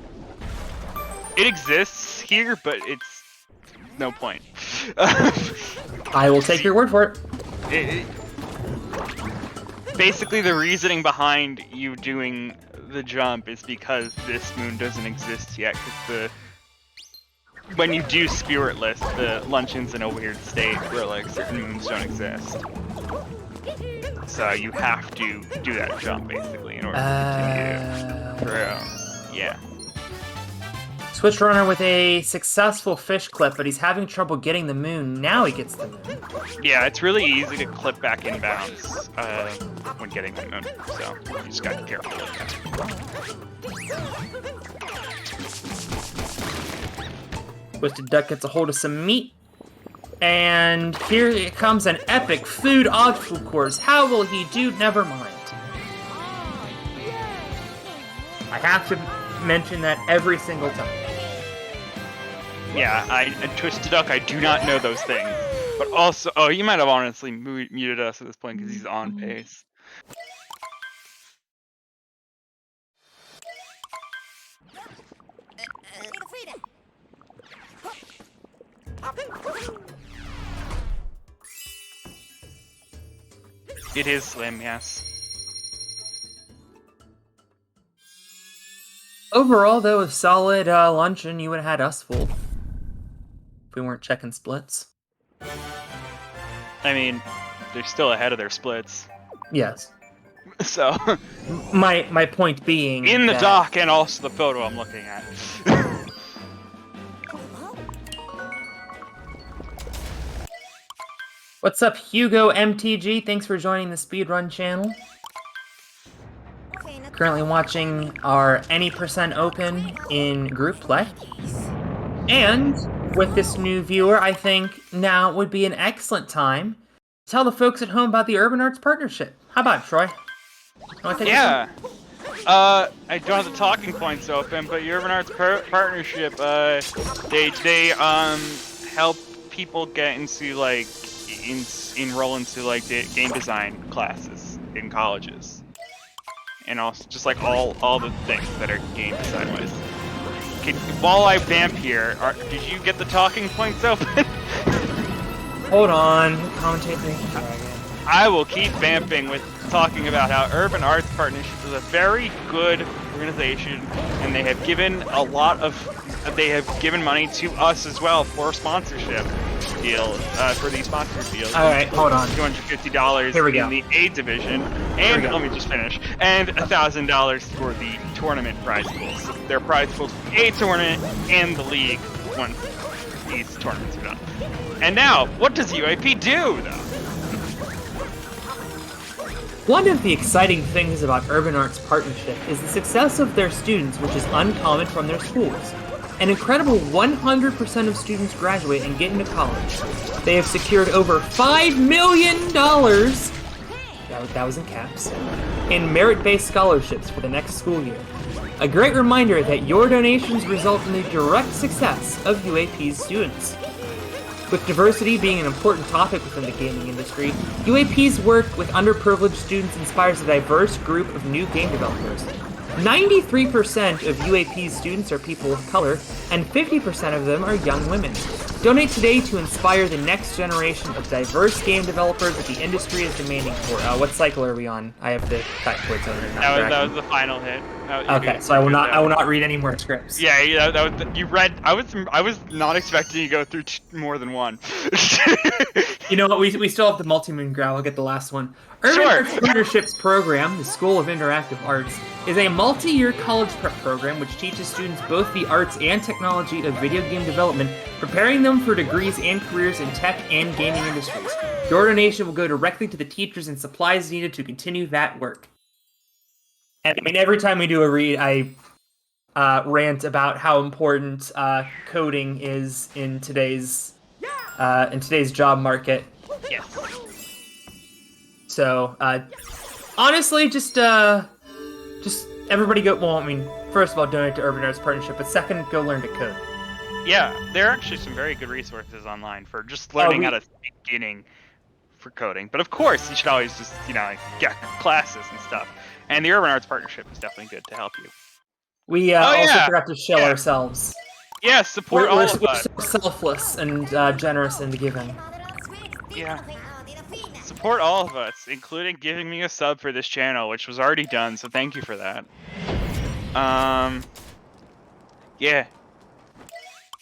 It exists here, but it's no point. I will take your word for it. Basically, the reasoning behind you doing the jump is because this moon doesn't exist yet, because when you do Spiritless, the luncheon's in a weird state where like certain moons don't exist. So you have to do that jump basically in order to continue through. Yeah. Switch Runner with a successful fish clip, but he's having trouble getting the moon. Now he gets the moon. Yeah, it's really easy to clip back in bounds when getting the moon. So you just gotta be careful with that. Twisted Duck gets a hold of some meat. And here it comes an epic food obstacle course. How will he do? Never mind. I have to mention that every single time. Yeah, Twisted Duck, I do not know those things. But also, you might have honestly muted us at this point because he's on pace. It is slim, yes. Overall, though, a solid luncheon. You would have had us full if we weren't checking splits. I mean, they're still ahead of their splits. Yes. So. my point being in the dock and also the photo I'm looking at. What's up, Hugo MTG? Thanks for joining the Speedrun channel. Currently watching our Any % Open in group play. And with this new viewer, I think now would be an excellent time to tell the folks at home about the Urban Arts Partnership. How about it, Troy? Yeah. I don't have the talking points open, but Urban Arts Partnership, they help people get into like enroll into like the game design classes in colleges, and also just like all the things that are game design wise. While I vamp here, did you get the talking points open? Hold on, commentator. I will keep vamping with talking about how Urban Arts Partnership is a very good organization, and they have given money to us as well for sponsorship deals, for these sponsor deals. All right, hold on. $250 in the A division, and let me just finish, and $1,000 for the tournament prize pools. So their prize pools for the A tournament and the league once these tournaments are done. And now, what does UAP do, though? One of the exciting things about Urban Arts Partnership is the success of their students, which is uncommon from their schools. An incredible 100% of students graduate and get into college. They have secured over $5 million, that was in caps, in merit-based scholarships for the next school year. A great reminder that your donations result in the direct success of UAP's students. With diversity being an important topic within the gaming industry, UAP's work with underprivileged students inspires a diverse group of new game developers. 93% of UAP's students are people of color, and 50% of them are young women. Donate today to inspire the next generation of diverse game developers that the industry is demanding for. What cycle are we on? I have the backwards on it. That was the final hit. Okay, so I will not read any more scripts. Yeah, that was you read. I was not expecting you to go through more than one. You know what? We still have the multi-moon growl. I'll get the last one. Urban Arts Partnerships program, the School of Interactive Arts, is a multi-year college prep program which teaches students both the arts and technology of video game development, preparing them for degrees and careers in tech and gaming industries. Your donation will go directly to the teachers and supplies needed to continue that work. And I mean, every time we do a read, I rant about how important coding is in today's job market. Yes. So, honestly, just everybody go. Well, I mean, first of all, donate to Urban Arts Partnership, but second, go learn to code. Yeah, there are actually some very good resources online for just learning how to beginning for coding. But of course, you should always just get classes and stuff. And the Urban Arts Partnership is definitely good to help you. We also forgot to show ourselves. Yeah, support all of us. We're so selfless and generous in the giving. Yeah. Support all of us, including giving me a sub for this channel, which was already done, so thank you for that. Yeah.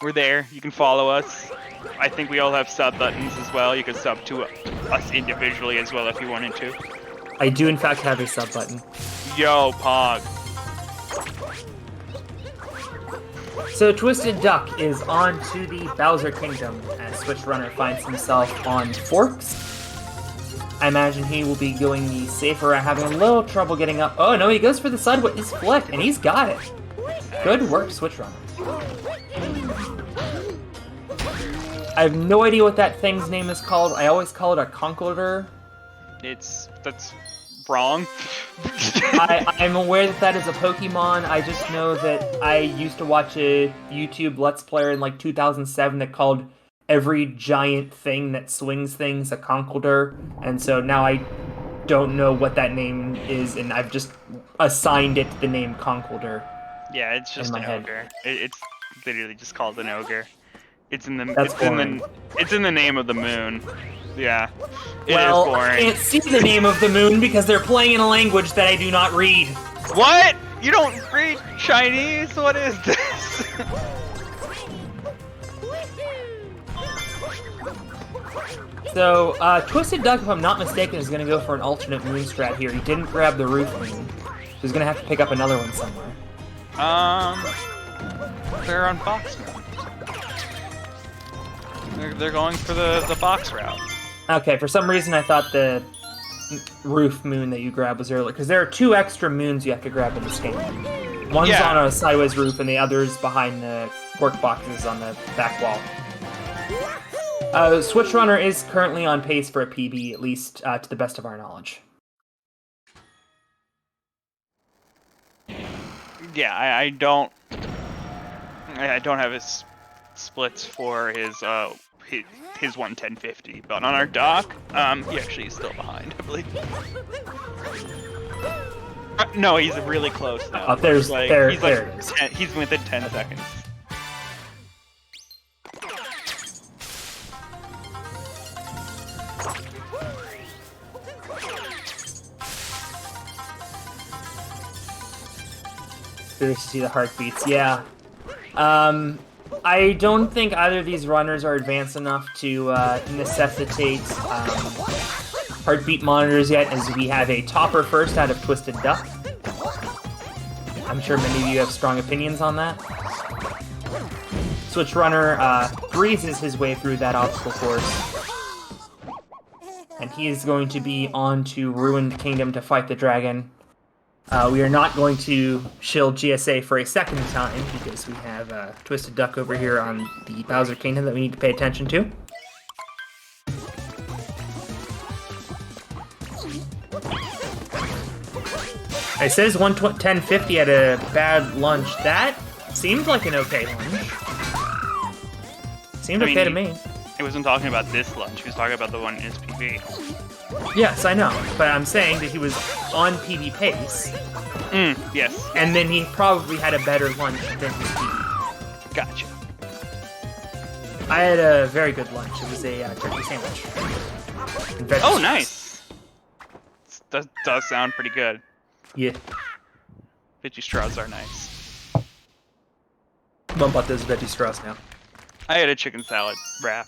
We're there. You can follow us. I think we all have sub buttons as well. You can sub to us individually as well if you wanted to. I do, in fact, have a sub button. Yo, Pog. So Twisted Duck is on to the Bowser Kingdom as Switch Runner finds himself on Forks. I imagine he will be going the safer route, having a little trouble getting up. Oh no, he goes for the side with his flick, and he's got it. Good work, Switch Runner. I have no idea what that thing's name is called. I always call it a conkeldurr. That's wrong. I'm aware that is a Pokemon. I just know that I used to watch a YouTube Let's Player in like 2007 that called every giant thing that swings things a conkeldurr, and so now I don't know what that name is, and I've just assigned it the name conkeldurr. Yeah, it's just an ogre. It's literally just called an ogre. It's in the name of the moon. Yeah. It is boring. I can't see the name of the moon because they're playing in a language that I do not read. What? You don't read Chinese? What is this? So, Twisted Duck, if I'm not mistaken, is going to go for an alternate moon strat here. He didn't grab the roof moon, so he's going to have to pick up another one somewhere. They're on box moon. They're going for the box route. Okay, for some reason I thought the roof moon that you grabbed was earlier, because there are 2 extra moons you have to grab in this game. One's on a sideways roof, and the other's behind the pork boxes on the back wall. Switch Runner is currently on pace for a PB, at least to the best of our knowledge. Yeah, I don't have his splits for his 11050, but on our dock, he actually is still behind, I believe. No, he's really close now. Oh, there it is. He's within 10 seconds. Curious to see the heartbeats. Yeah. I don't think either of these runners are advanced enough to necessitate heartbeat monitors yet, as we have a topper first out of Twisted Duck. I'm sure many of you have strong opinions on that. Switch runner breezes his way through that obstacle course. And he is going to be on to Ruined Kingdom to fight the dragon. We are not going to shield GSA for a second time, because we have Twisted Duck over here on the Bowser Kingdom that we need to pay attention to. It says 110.50 at a bad lunch. That seemed like an okay lunch. Seemed okay to me. He wasn't talking about this lunch. He was talking about the one in his PB. Yes, I know. But I'm saying that he was on PB pace. Yes. And then he probably had a better lunch than his PB. Gotcha. I had a very good lunch. It was a turkey sandwich. Oh, nice. Does sound pretty good. Yeah. Veggie straws are nice. What about those veggie straws now? I had a chicken salad wrap.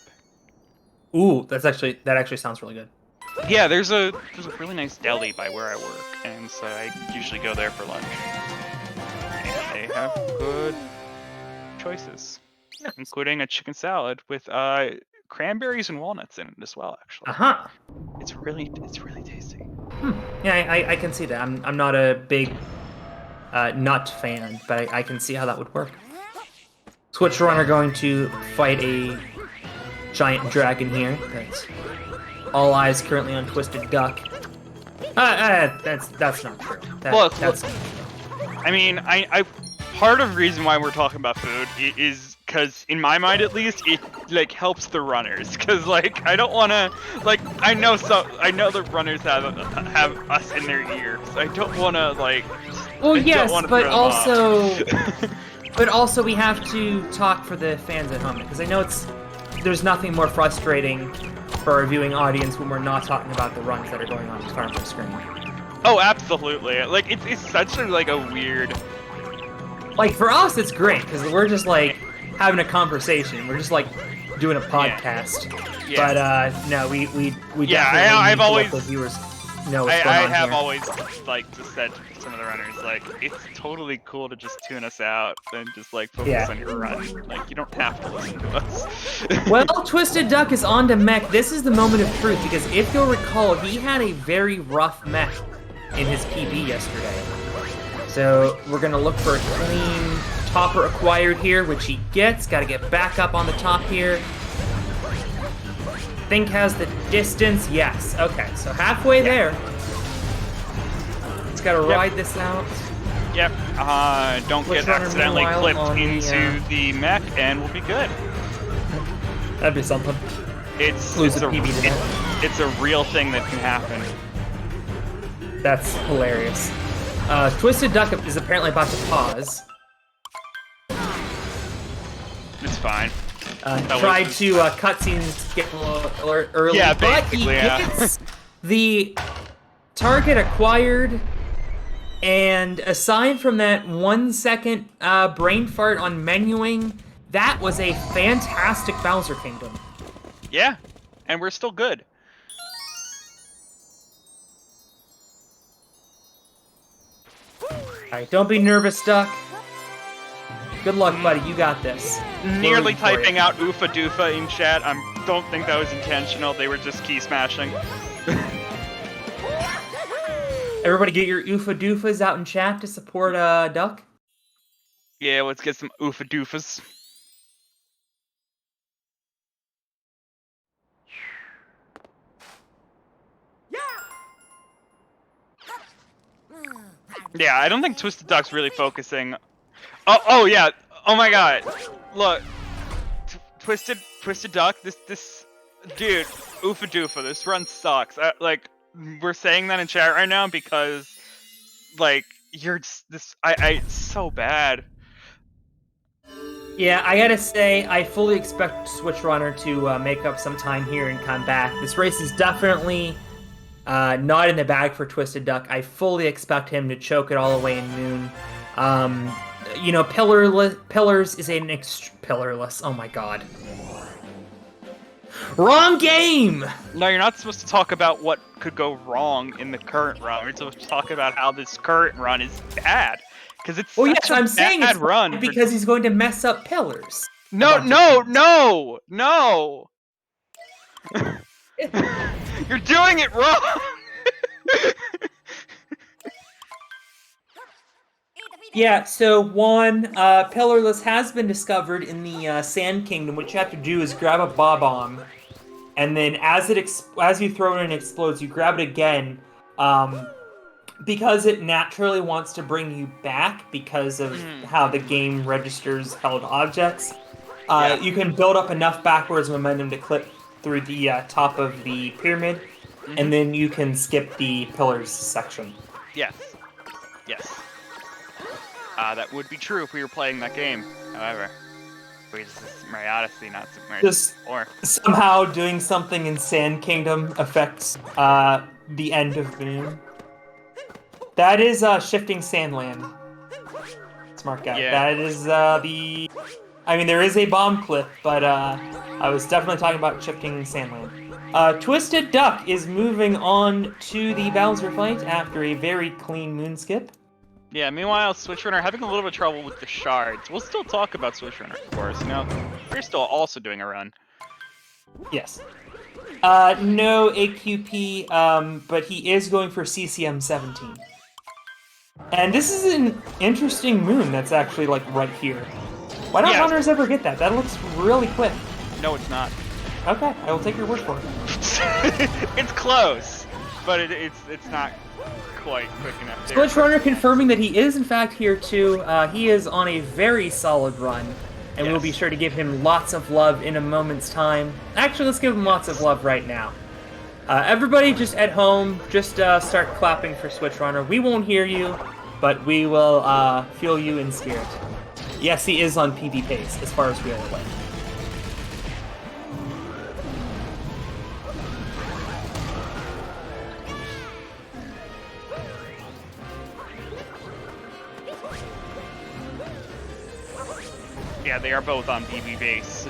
Ooh, that actually sounds really good. Yeah, there's a really nice deli by where I work, and so I usually go there for lunch. And they have good choices, including a chicken salad with cranberries and walnuts in it as well. Actually, it's really tasty. Yeah, I can see that. I'm not a big nut fan, but I can see how that would work. Switch runner going to fight a giant dragon here. That's all eyes currently on Twisted Duck. That's not true. That's not true. I mean, I part of the reason why we're talking about food is because, in my mind at least, it like helps the runners. Because like I don't want to I know the runners have us in their ear, so I don't want to like. Well, yes, but also. But also, we have to talk for the fans at home, because I know there's nothing more frustrating for our viewing audience when we're not talking about the runs that are going on in front of our screen. Oh, absolutely. Like, it's such a weird... Like, for us, it's great, because we're just, like, having a conversation. We're just, like, doing a podcast. Yeah. But, no, we definitely I've always... let the viewers know what's going on I have here. always, like, just said to some of the runners, like, it's totally cool to just tune us out and just, like, focus on your run. Like, you don't have to listen to us. Well, Twisted Duck is on to mech. This is the moment of truth, because if you'll recall, he had a very rough mech in his PB yesterday. So we're going to look for a clean topper acquired here, which he gets. Got to get back up on the top here. Think has the distance. Yes. Okay, so halfway there. It's got to ride this out. Yep. Don't get accidentally clipped into the mech, and we'll be good. That'd be something. It's a real thing that can happen. That's hilarious. Twisted Duck is apparently about to pause. It's fine. Tried to cutscenes get a little early, yeah, but he hits the target acquired, and aside from that 1 second brain fart on menuing, that was a fantastic Bowser Kingdom. Yeah, and we're still good. Alright, don't be nervous, Duck. Good luck, buddy. You got this. Nearly typing out oofa doofa in chat. I don't think that was intentional. They were just key smashing. Everybody get your oofa doofas out in chat to support Duck. Yeah, let's get some oofa doofas. Yeah, I don't think Twisted Duck's really focusing. Oh yeah. Oh my God. Look, Twisted Duck. This dude, oofa doofa. This run sucks. Like, we're saying that in chat right now because, like, you're just it's so bad. Yeah, I gotta say, I fully expect Switch Runner to make up some time here and come back. This race is definitely not in the bag for Twisted Duck. I fully expect him to choke it all the way in Moon. You know, Pillars is an Pillarless. Oh my god. Wrong game! No, you're not supposed to talk about what could go wrong in the current run. You're supposed to talk about how this current run is bad. Because it's yes, I'm saying it's run because he's going to mess up Pillars. No. You're doing it wrong. Yeah, so Pillarless has been discovered in the Sand Kingdom. What you have to do is grab a Bob-omb, and then as you throw it and it explodes, you grab it again. Because it naturally wants to bring you back because of how the game registers held objects. You can build up enough backwards momentum to clip through the top of the pyramid, and then you can skip the Pillars section. Yes. That would be true if we were playing that game. However, this is my Odyssey, not Super Mario 64. Somehow doing something in Sand Kingdom affects the end of Moon. That is Shifting Sandland. Smart guy. Yeah. That is I mean, there is a bomb clip, but I was definitely talking about Shifting Sandland. Twisted Duck is moving on to the Bowser fight after a very clean Moon skip. Yeah, meanwhile, Switch Runner having a little bit of trouble with the shards. We'll still talk about Switch Runner, of course. You know, they're still also doing a run. Yes. No AQP, but he is going for CCM 17. And this is an interesting Moon that's actually, like, right here. Why don't runners ever get that? That looks really quick. No, it's not. Okay, I will take your word for it. It's close, but it's not quite quick enough. Switch Runner confirming that he is, in fact, here, too. He is on a very solid run, and we'll be sure to give him lots of love in a moment's time. Actually, let's give him lots of love right now. Everybody just at home, just start clapping for Switch Runner. We won't hear you, but we will feel you in spirit. Yes, he is on PB pace, as far as we are aware. Yeah, they are both on PB base.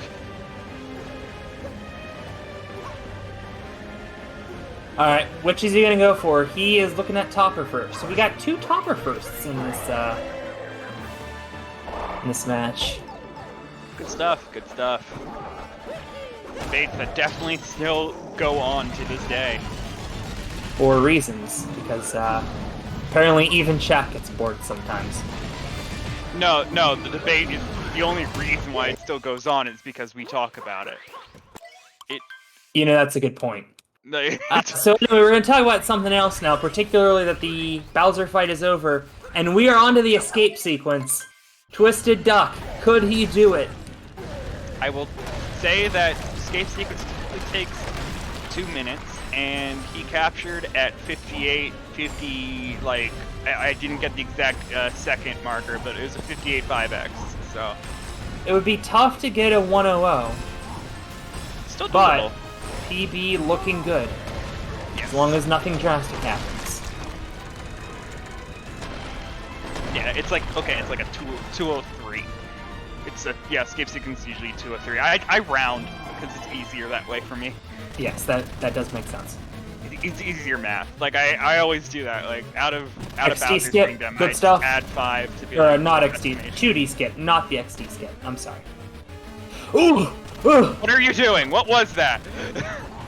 Alright, which is he gonna go for? He is looking at Topper first. So we got two Topper firsts in this match. Good stuff, good stuff. Debates that definitely still go on to this day. For reasons, because apparently even chat gets bored sometimes. No, the debate is the only reason why it still goes on is because we talk about it. You know, that's a good point. So anyway, we're going to talk about something else now, particularly that the Bowser fight is over, and we are on to the escape sequence. Twisted Duck, could he do it? I will say that escape sequence typically takes 2 minutes, and he captured at 58.50, like, I didn't get the exact second marker, but it was a 58.5x, so. It would be tough to get a 100. Still doable. But PB looking good. Yes. As long as nothing drastic happens. Yeah, it's like, okay, it's like a 203. It's a, yeah, escape sequence is usually 203. I round, because it's easier that way for me. Yes, that does make sense. It's easier math. Like, I always do that. Like, out of Bowser's skip, Kingdom, good I stuff. add 5 to be Or like, not XD, 2D skip, not the XD skip. I'm sorry. Ooh! Ooh! What are you doing? What was that?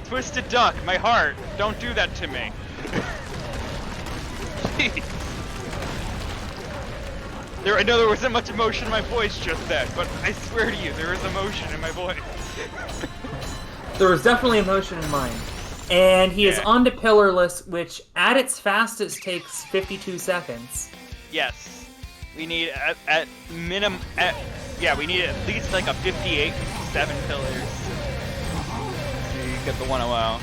Twisted Duck, my heart. Don't do that to me. Jeez. I know there wasn't much emotion in my voice just then, but I swear to you, there is emotion in my voice. There was definitely emotion in mine. And he is Yeah. onto Pillarless, which at its fastest takes 52 seconds. Yes. We need at minimum we need at least like a 58, 57 pillars to get the 100.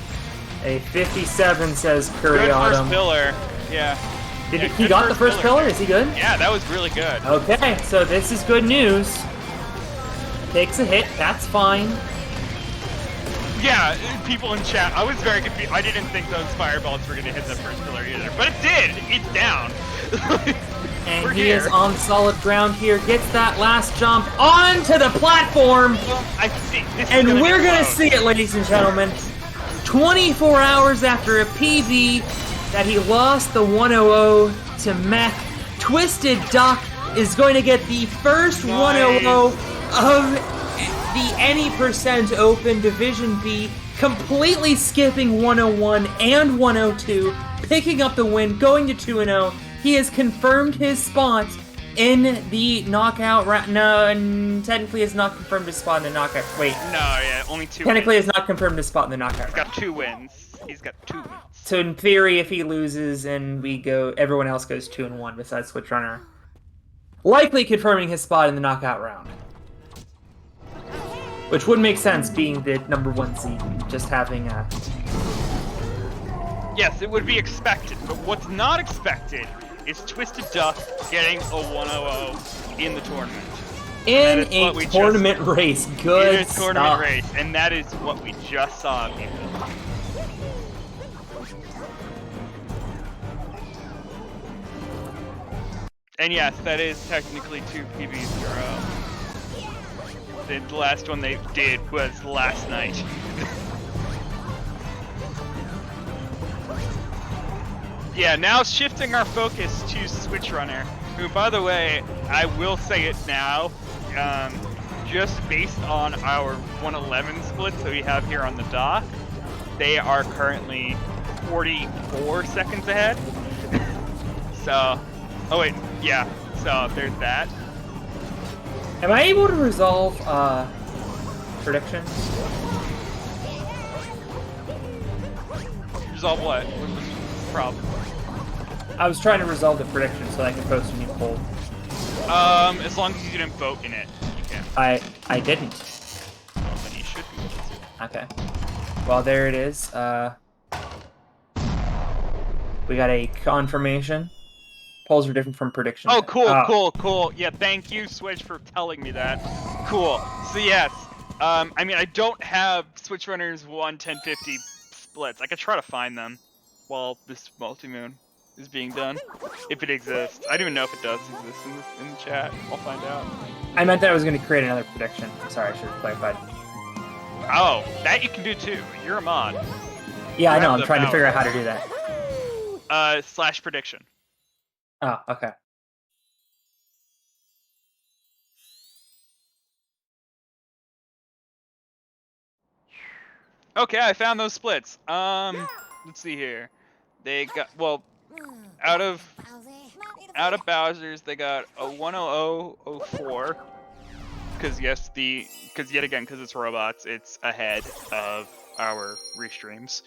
A 57 says Good first Curiatum. pillar. Yeah. He got the first pillar? Is he good? Yeah, that was really good. Okay, so this is good news. Takes a hit, that's fine. Yeah, people in chat, I was very confused. I didn't think those fireballs were going to hit the first pillar either, but it did! It's down! And he is on solid ground here, gets that last jump onto the platform! Well, I think this And is we're gonna see it, ladies and gentlemen. 24 hours after a PB that he lost the 100 to Mech, Twisted Duck is going to get the first 100 of the Any Percent Open Division B, completely skipping 101 and 102, picking up the win, going to 2-0. He has confirmed his spot in the knockout round. No, technically has not confirmed his spot in the knockout. Wait. No, yeah, only 2 Technically wins. has not confirmed his spot in the knockout He's round. got 2 wins. He's got 2 wins. So in theory, if he loses and everyone else goes 2-1 besides Switch Runner, likely confirming his spot in the knockout round. Which would make sense, being the #1 seed, just having a... Yes, it would be expected, but what's not expected is Twisted Duck getting a 100 in the tournament. In a tournament race, good in a tournament stuff. race, and that is what we just saw, people. And yes, that is technically 2 PBs in a row. The last one they did was last night. Yeah, now shifting our focus to Switch Runner, who, by the way, I will say it now, just based on our 111 splits that we have here on the dock, they are currently 44 seconds ahead. So, oh wait, yeah, so there's that. Am I able to resolve predictions? Resolve what? What's the problem? I was trying to resolve the prediction so I could post a new poll. As long as you didn't vote in it, you can. I didn't. Well, then you should be able to. Okay. Well, there it is. We got a confirmation. Polls are different from predictions. Oh, cool, cool. Yeah, thank you, Switch, for telling me that. Cool. So yes, I mean, I don't have Switch Runner's 1050 splits. I could try to find them while this multi-moon is being done, if it exists. I don't even know if it does exist in the chat. I'll find out. I meant that I was going to create another prediction. Sorry, I should have clarified. Oh, that you can do too. You're a mod. Yeah, I know. I'm trying to figure out how to do that. / prediction. Oh, okay. Okay, I found those splits. Let's see here. They got, well, out of Bowser's, they got a 10004. Because yet again, because it's robots, it's ahead of our restreams.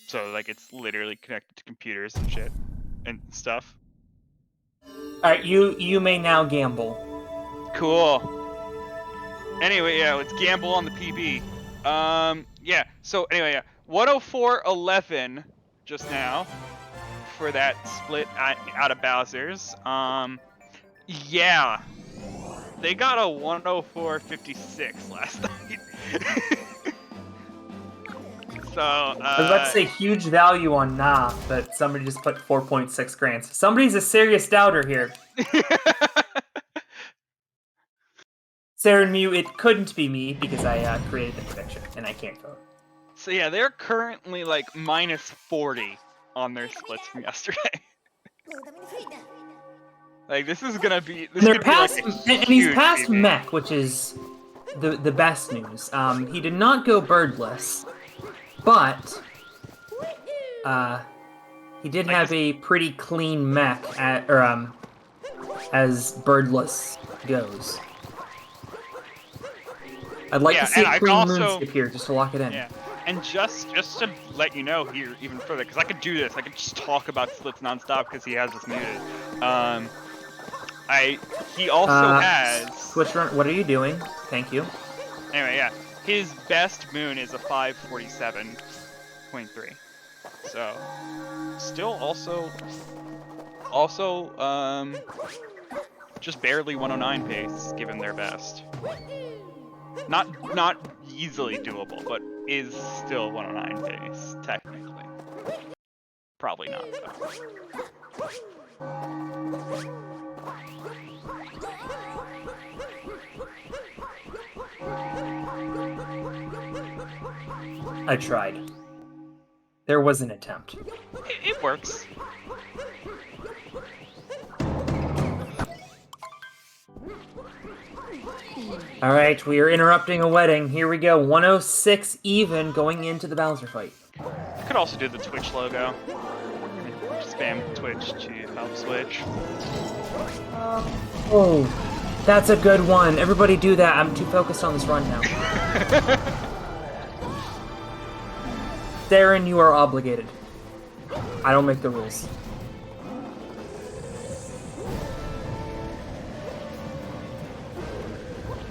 So like it's literally connected to computers and shit and stuff. All right, you may now gamble. Cool. Anyway, yeah, let's gamble on the PB. Yeah. So anyway, yeah, 104.11 just now for that split out of Bowser's. Yeah, they got a 104.56 last night. So, I was about to say huge value on Nah, but somebody just put 4.6 grand. So somebody's a serious doubter here. Sarah and Mew, it couldn't be me because I created the prediction and I can't vote. So yeah, they're currently like minus 40 on their splits from yesterday. Like this is gonna be. This They're could past, be like and he's past PB. Mech, which is the best news. He did not go birdless, but he did have a pretty clean Mech as birdless goes. I'd like to see and a I clean also- moonskip here, just to lock it in. Yeah, and just to let you know here even further, because I could do this. I could just talk about splits nonstop because he has this muted. He also has. Speedrun, what are you doing? Thank you. Anyway, yeah, his best moon is a 547.3. So, still also just barely 109 pace given their best. Not easily doable, but is still 109 pace technically. Probably not though. I tried. There was an attempt. It works. Alright, we are interrupting a wedding. Here we go. 106 even going into the Bowser fight. I could also do the Twitch logo. Spam Twitch to help switch. Oh, that's a good one. Everybody do that. I'm too focused on this run now. Darren, you are obligated. I don't make the rules.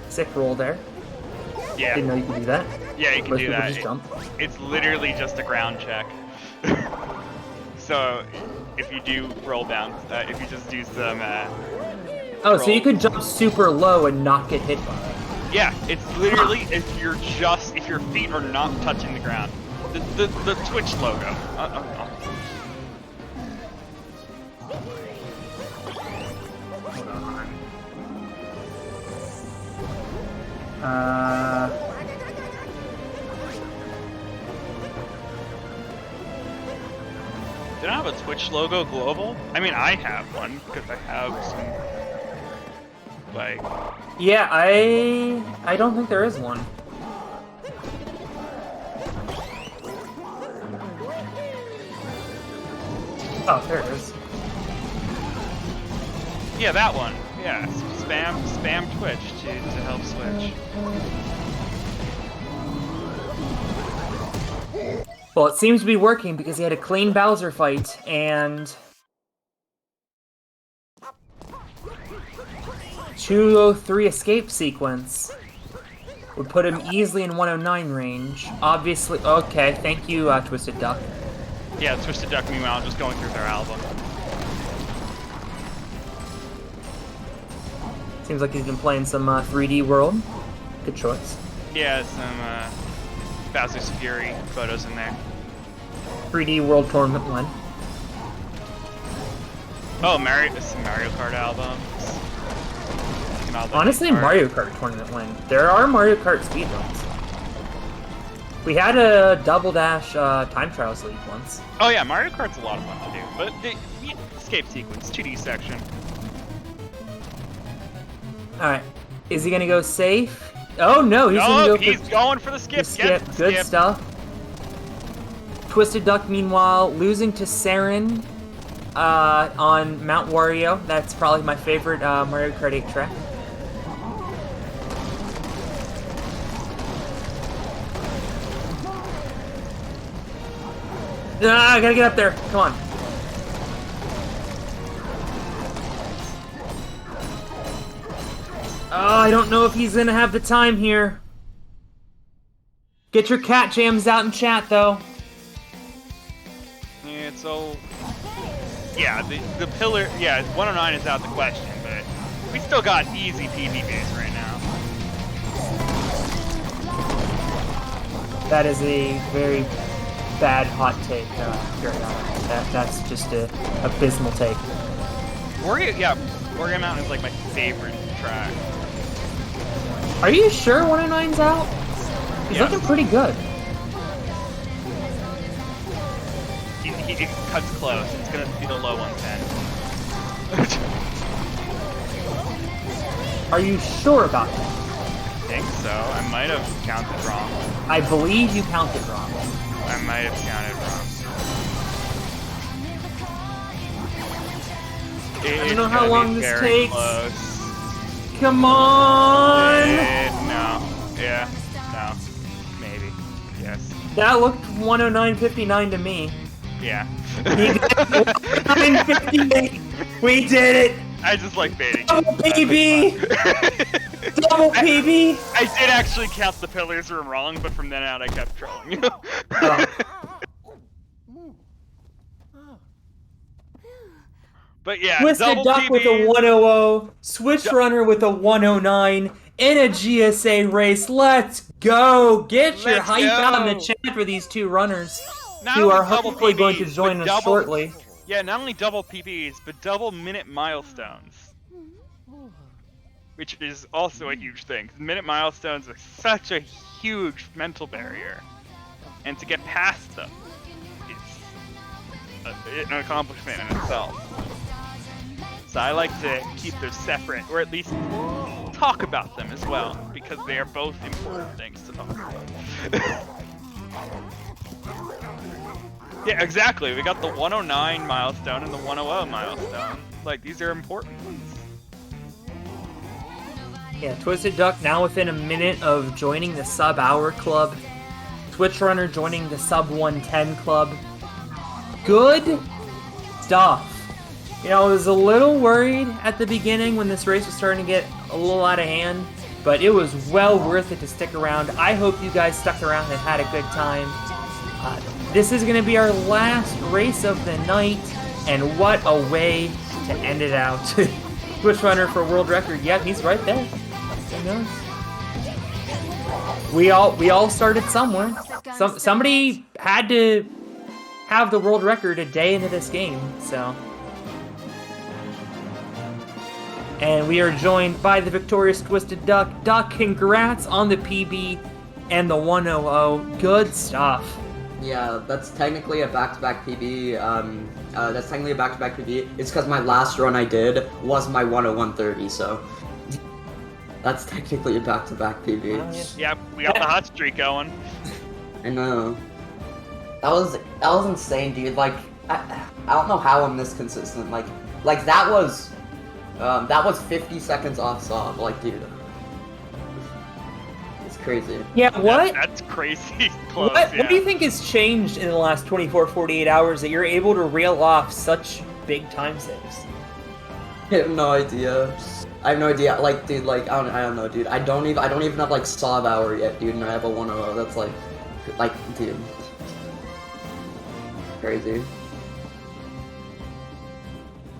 Sick roll there. Yeah. Didn't know you could do that. Yeah, you can Most do people that. just jump. It's literally just a ground check. So, if you do roll down, if you just do some, Oh, so you could jump super low and not get hit by it. Yeah, it's literally if your feet are not touching the ground. The Twitch logo. Did I have a Twitch logo global? I mean, I have one because I have some, like. Yeah, I don't think there is one. Oh, there it is. Yeah, that one. Yeah, spam Twitch to help switch. Well, it seems to be working because he had a clean Bowser fight, and 203 escape sequence would put him easily in 109 range. Obviously, okay, thank you, Twisted Duck. Yeah, Twisted Duck, meanwhile, just going through their album. Seems like he's been playing some 3D World. Good choice. Yeah, some Bowser's Fury photos in there. 3D World Tournament 1. Oh, some Mario Kart albums. Honestly, Mario Kart Tournament 1. There are Mario Kart speedruns. We had a Double Dash Time Trials League once. Oh yeah, Mario Kart's a lot of fun to do. But the escape sequence, 2D section. Alright. Is he gonna go safe? Oh no, he's gonna go he's going for the skip. Skip. Good stuff. Twisted Duck, meanwhile, losing to Saren on Mount Wario. That's probably my favorite Mario Kart 8 track. Ah, I gotta get up there. Come on. Oh, I don't know if he's gonna have the time here. Get your cat jams out in chat, though. Yeah, so... Yeah, the pillar... Yeah, 109 is out the question, but we still got easy PvPs right now. That is a very bad hot take, That's just a abysmal take. Wario Mountain is like my favorite track. Are you sure 109's out? He's looking pretty good. It cuts close. It's gonna be the low 110. Are you sure about that? I think so. I might have counted wrong. I believe you counted wrong. I might have counted wrong. I don't know how long this takes. Close. Come on! No. Yeah. No. Maybe. Yes. That looked 109.59 to me. Yeah. He did it. 109.58. We did it. I just like baiting. Double PB. Double PB. I did actually count the pillars were wrong, but from then out I kept trolling. Oh. But yeah, Twisted double Duck with a PBs. 100, Switch Runner with a 109, in a GSA race. Let's go! Get your Let's hype out in go. the chat for these two runners Not who only are double hopefully going to PBs, join but us shortly. Yeah, not only double PBs, but double minute milestones. Which is also a huge thing. Minute milestones are such a huge mental barrier. And to get past them is an accomplishment in itself. So I like to keep those separate, or at least talk about them as well, because they are both important things to talk about. Yeah, exactly. We got the 109 milestone and the 100 milestone. Like, these are important ones. Yeah, Twisted Duck now within a minute of joining the sub-hour club. Switch Runner joining the sub-110 club. Good stuff. You know, I was a little worried at the beginning when this race was starting to get a little out of hand, but it was well worth it to stick around. I hope you guys stuck around and had a good time. This is going to be our last race of the night, and what a way to end it out. Switch Runner for world record. Yep, he's right there. Who knows? We all started somewhere. Somebody had to have the world record a day into this game, so. And we are joined by the victorious Twisted Duck. Duck, congrats on the PB and the 100. Good stuff. Yeah, that's technically a back-to-back PB. That's technically a back-to-back PB. It's because my last run I did was my 101.30, so that's technically a back-to-back PB. Oh, Yeah, we got the hot streak going. I know. That was insane, dude. Like, I don't know how I'm this consistent. Like that was 50 seconds off stop. Like, dude, it's crazy. Yeah, what? That's crazy close, What yeah. do you think has changed in the last 24, 48 hours that you're able to reel off such big time saves? I have no idea. Like, dude, like I don't know, dude. I don't even have like Sob hour yet, dude, and I have a 100. That's like, dude, crazy.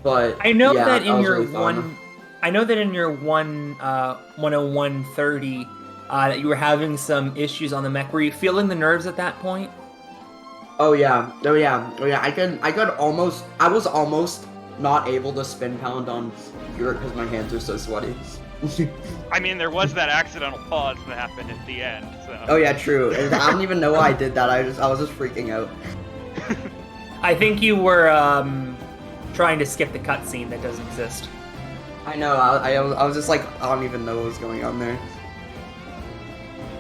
But I know yeah, that in was your really fun. I know that in your 101.30 that you were having some issues on the mech. Were you feeling the nerves at that point? Oh yeah. I was almost not able to spin pound on Europe because my hands are so sweaty. I mean, there was that accidental pause that happened at the end, so. Oh yeah, true. And I don't even know why I did that. I was just freaking out. I think you were trying to skip the cutscene that doesn't exist. I know. I was just like, I don't even know what was going on there.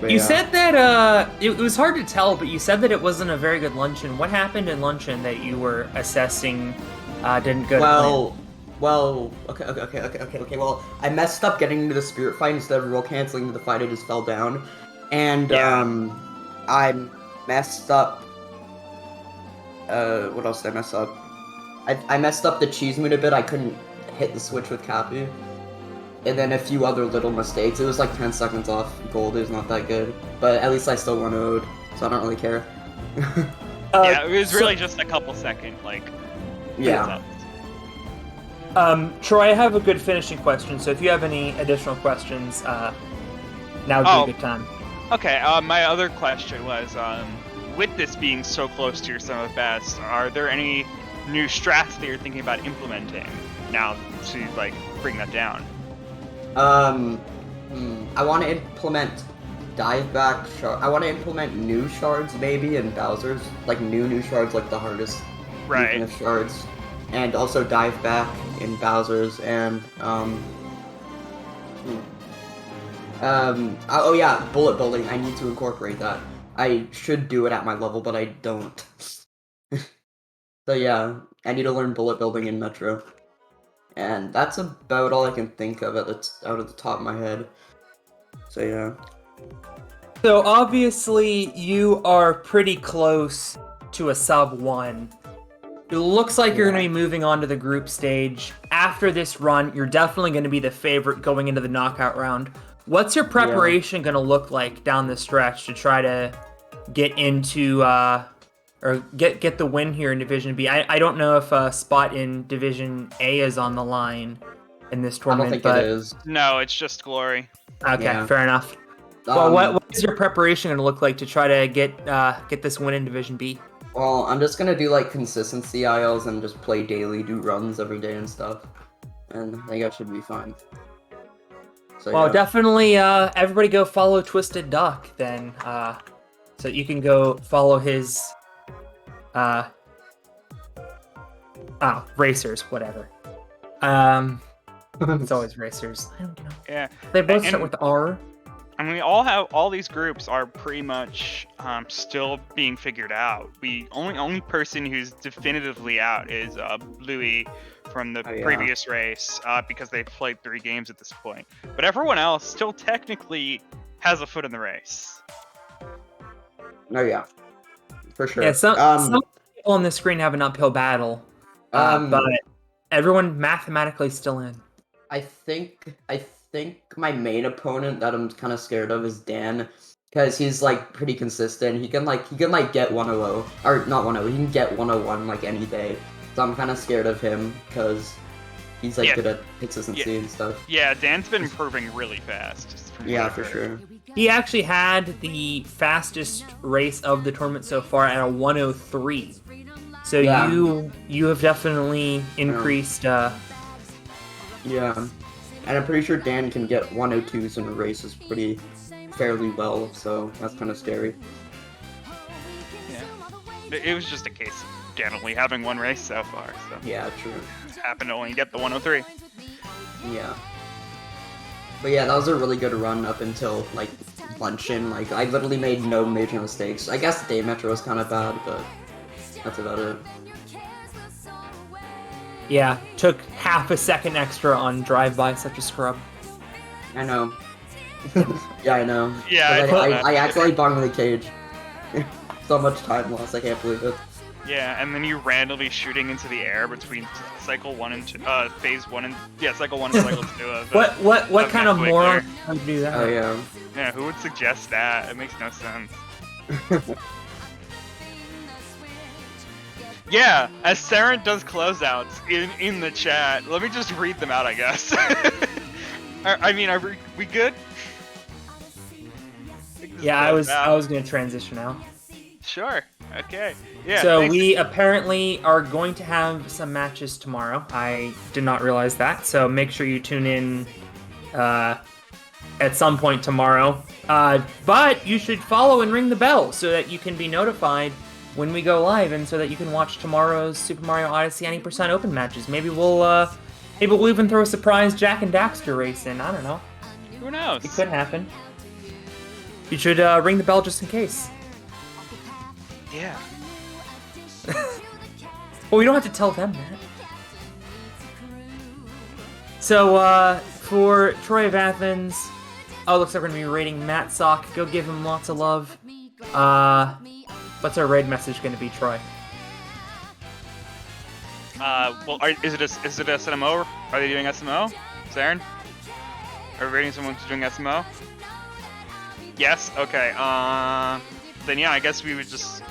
But You yeah. said that it was hard to tell, but you said that it wasn't a very good luncheon. What happened in luncheon that you were assessing didn't go to plan? Well, okay. Well, I messed up getting into the spirit fight instead of roll canceling the fight. I just fell down, and Yeah. I messed up. What else did I mess up? I messed up the cheese moon a bit. I couldn't hit the switch with Cappy, and then a few other little mistakes. It was like 10 seconds off gold. It was not that good, but at least I still 1-0'd, so I don't really care. Yeah, it was really just a couple second, like, Yeah. Troy, I have a good finishing question, so if you have any additional questions, now would be a good time. Okay, my other question was, with this being so close to your sum of best, are there any new strats that you're thinking about implementing now to, like, bring that down? I want to implement dive back shard. I want to implement new shards maybe in Bowser's, like new shards, like the hardest Right. weakness shards, and also dive back in Bowser's and oh yeah, bullet building. I need to incorporate that. I should do it at my level, but I don't. So yeah, I need to learn bullet building in Metro. And that's about all I can think of out of the top of my head. So yeah. So obviously you are pretty close to a sub 1. It looks like you're going to be moving on to the group stage. After this run, you're definitely going to be the favorite going into the knockout round. What's your preparation going to look like down the stretch to try to get into or get the win here in Division B? I don't know if a spot in Division A is on the line in this tournament. I don't think it is. No, it's just glory. Okay, fair enough. Well, what is your preparation going to look like to try to get this win in Division B? Well, I'm just gonna do like consistency ILs and just play daily, do runs every day and stuff, and I think I should be fine. So, well, definitely, everybody go follow Twisted Duck then, so you can go follow his, racers, whatever. It's always racers. I don't know. Yeah. They both start with R. I mean, all these groups are pretty much still being figured out. Only person who's definitively out is Louis from the previous race because they've played 3 games at this point. But everyone else still technically has a foot in the race. Oh yeah, for sure. Yeah, some people on the screen have an uphill battle, but everyone mathematically still in. I think my main opponent that I'm kind of scared of is Dan, because he's like pretty consistent. He can get 100 or not 100. He can get 101 like any day. So I'm kind of scared of him because he's like good at consistency and stuff. Yeah, Dan's been improving really fast. For sure. He actually had the fastest race of the tournament so far at a 103. So you have definitely increased. Yeah. And I'm pretty sure Dan can get 102s in races fairly well, so that's kind of scary. Yeah. It was just a case of Dan only having 1 race so far, so. Yeah, true. Just happened to only get the 103. Yeah. But yeah, that was a really good run up until, like, luncheon. Like, I literally made no major mistakes. I guess day metro was kind of bad, but that's about it. Yeah, took half a second extra on drive-by, such a scrub. I know. Yeah, I know. Yeah, I accidentally bombed the cage. So much time lost, I can't believe it. Yeah, and then you randomly shooting into the air between cycle 1 and 2, phase 1 and cycle 1 and cycle 2 of. What kind of moron would do that? Oh yeah. Yeah, who would suggest that? It makes no sense. Yeah, as Saren does closeouts in the chat, let me just read them out, I guess. I mean, are we good? Yeah, I was gonna transition out. Sure. Okay. Yeah. So we apparently are going to have some matches tomorrow. I did not realize that. So make sure you tune in at some point tomorrow. But you should follow and ring the bell so that you can be notified when we go live, and so that you can watch tomorrow's Super Mario Odyssey 90% Open matches. Maybe we'll even throw a surprise Jack and Daxter race in. I don't know. Who knows? It could happen. You should ring the bell just in case. Yeah. Well, we don't have to tell them that. So, for Troy of Athens, looks like we're going to be rating Matt Sock. Go give him lots of love. What's our raid message going to be, Troy? Well, is it a SMO? Are they doing SMO? Saren? Are we rating someone who's doing SMO? Yes? Okay, then yeah, I guess we would just...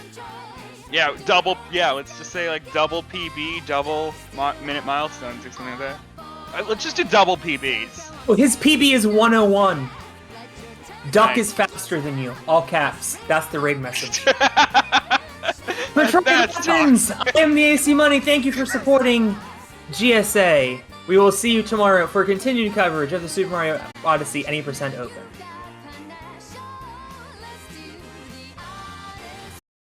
let's just say like double PB, double minute milestones or something like that. Let's just do double PBs. Well, his PB is 101. Duck is faster than you. All caps. That's the raid message. For Troy Athens, I am the AC Money. Thank you for supporting GSA. We will see you tomorrow for continued coverage of the Super Mario Odyssey 90% Open.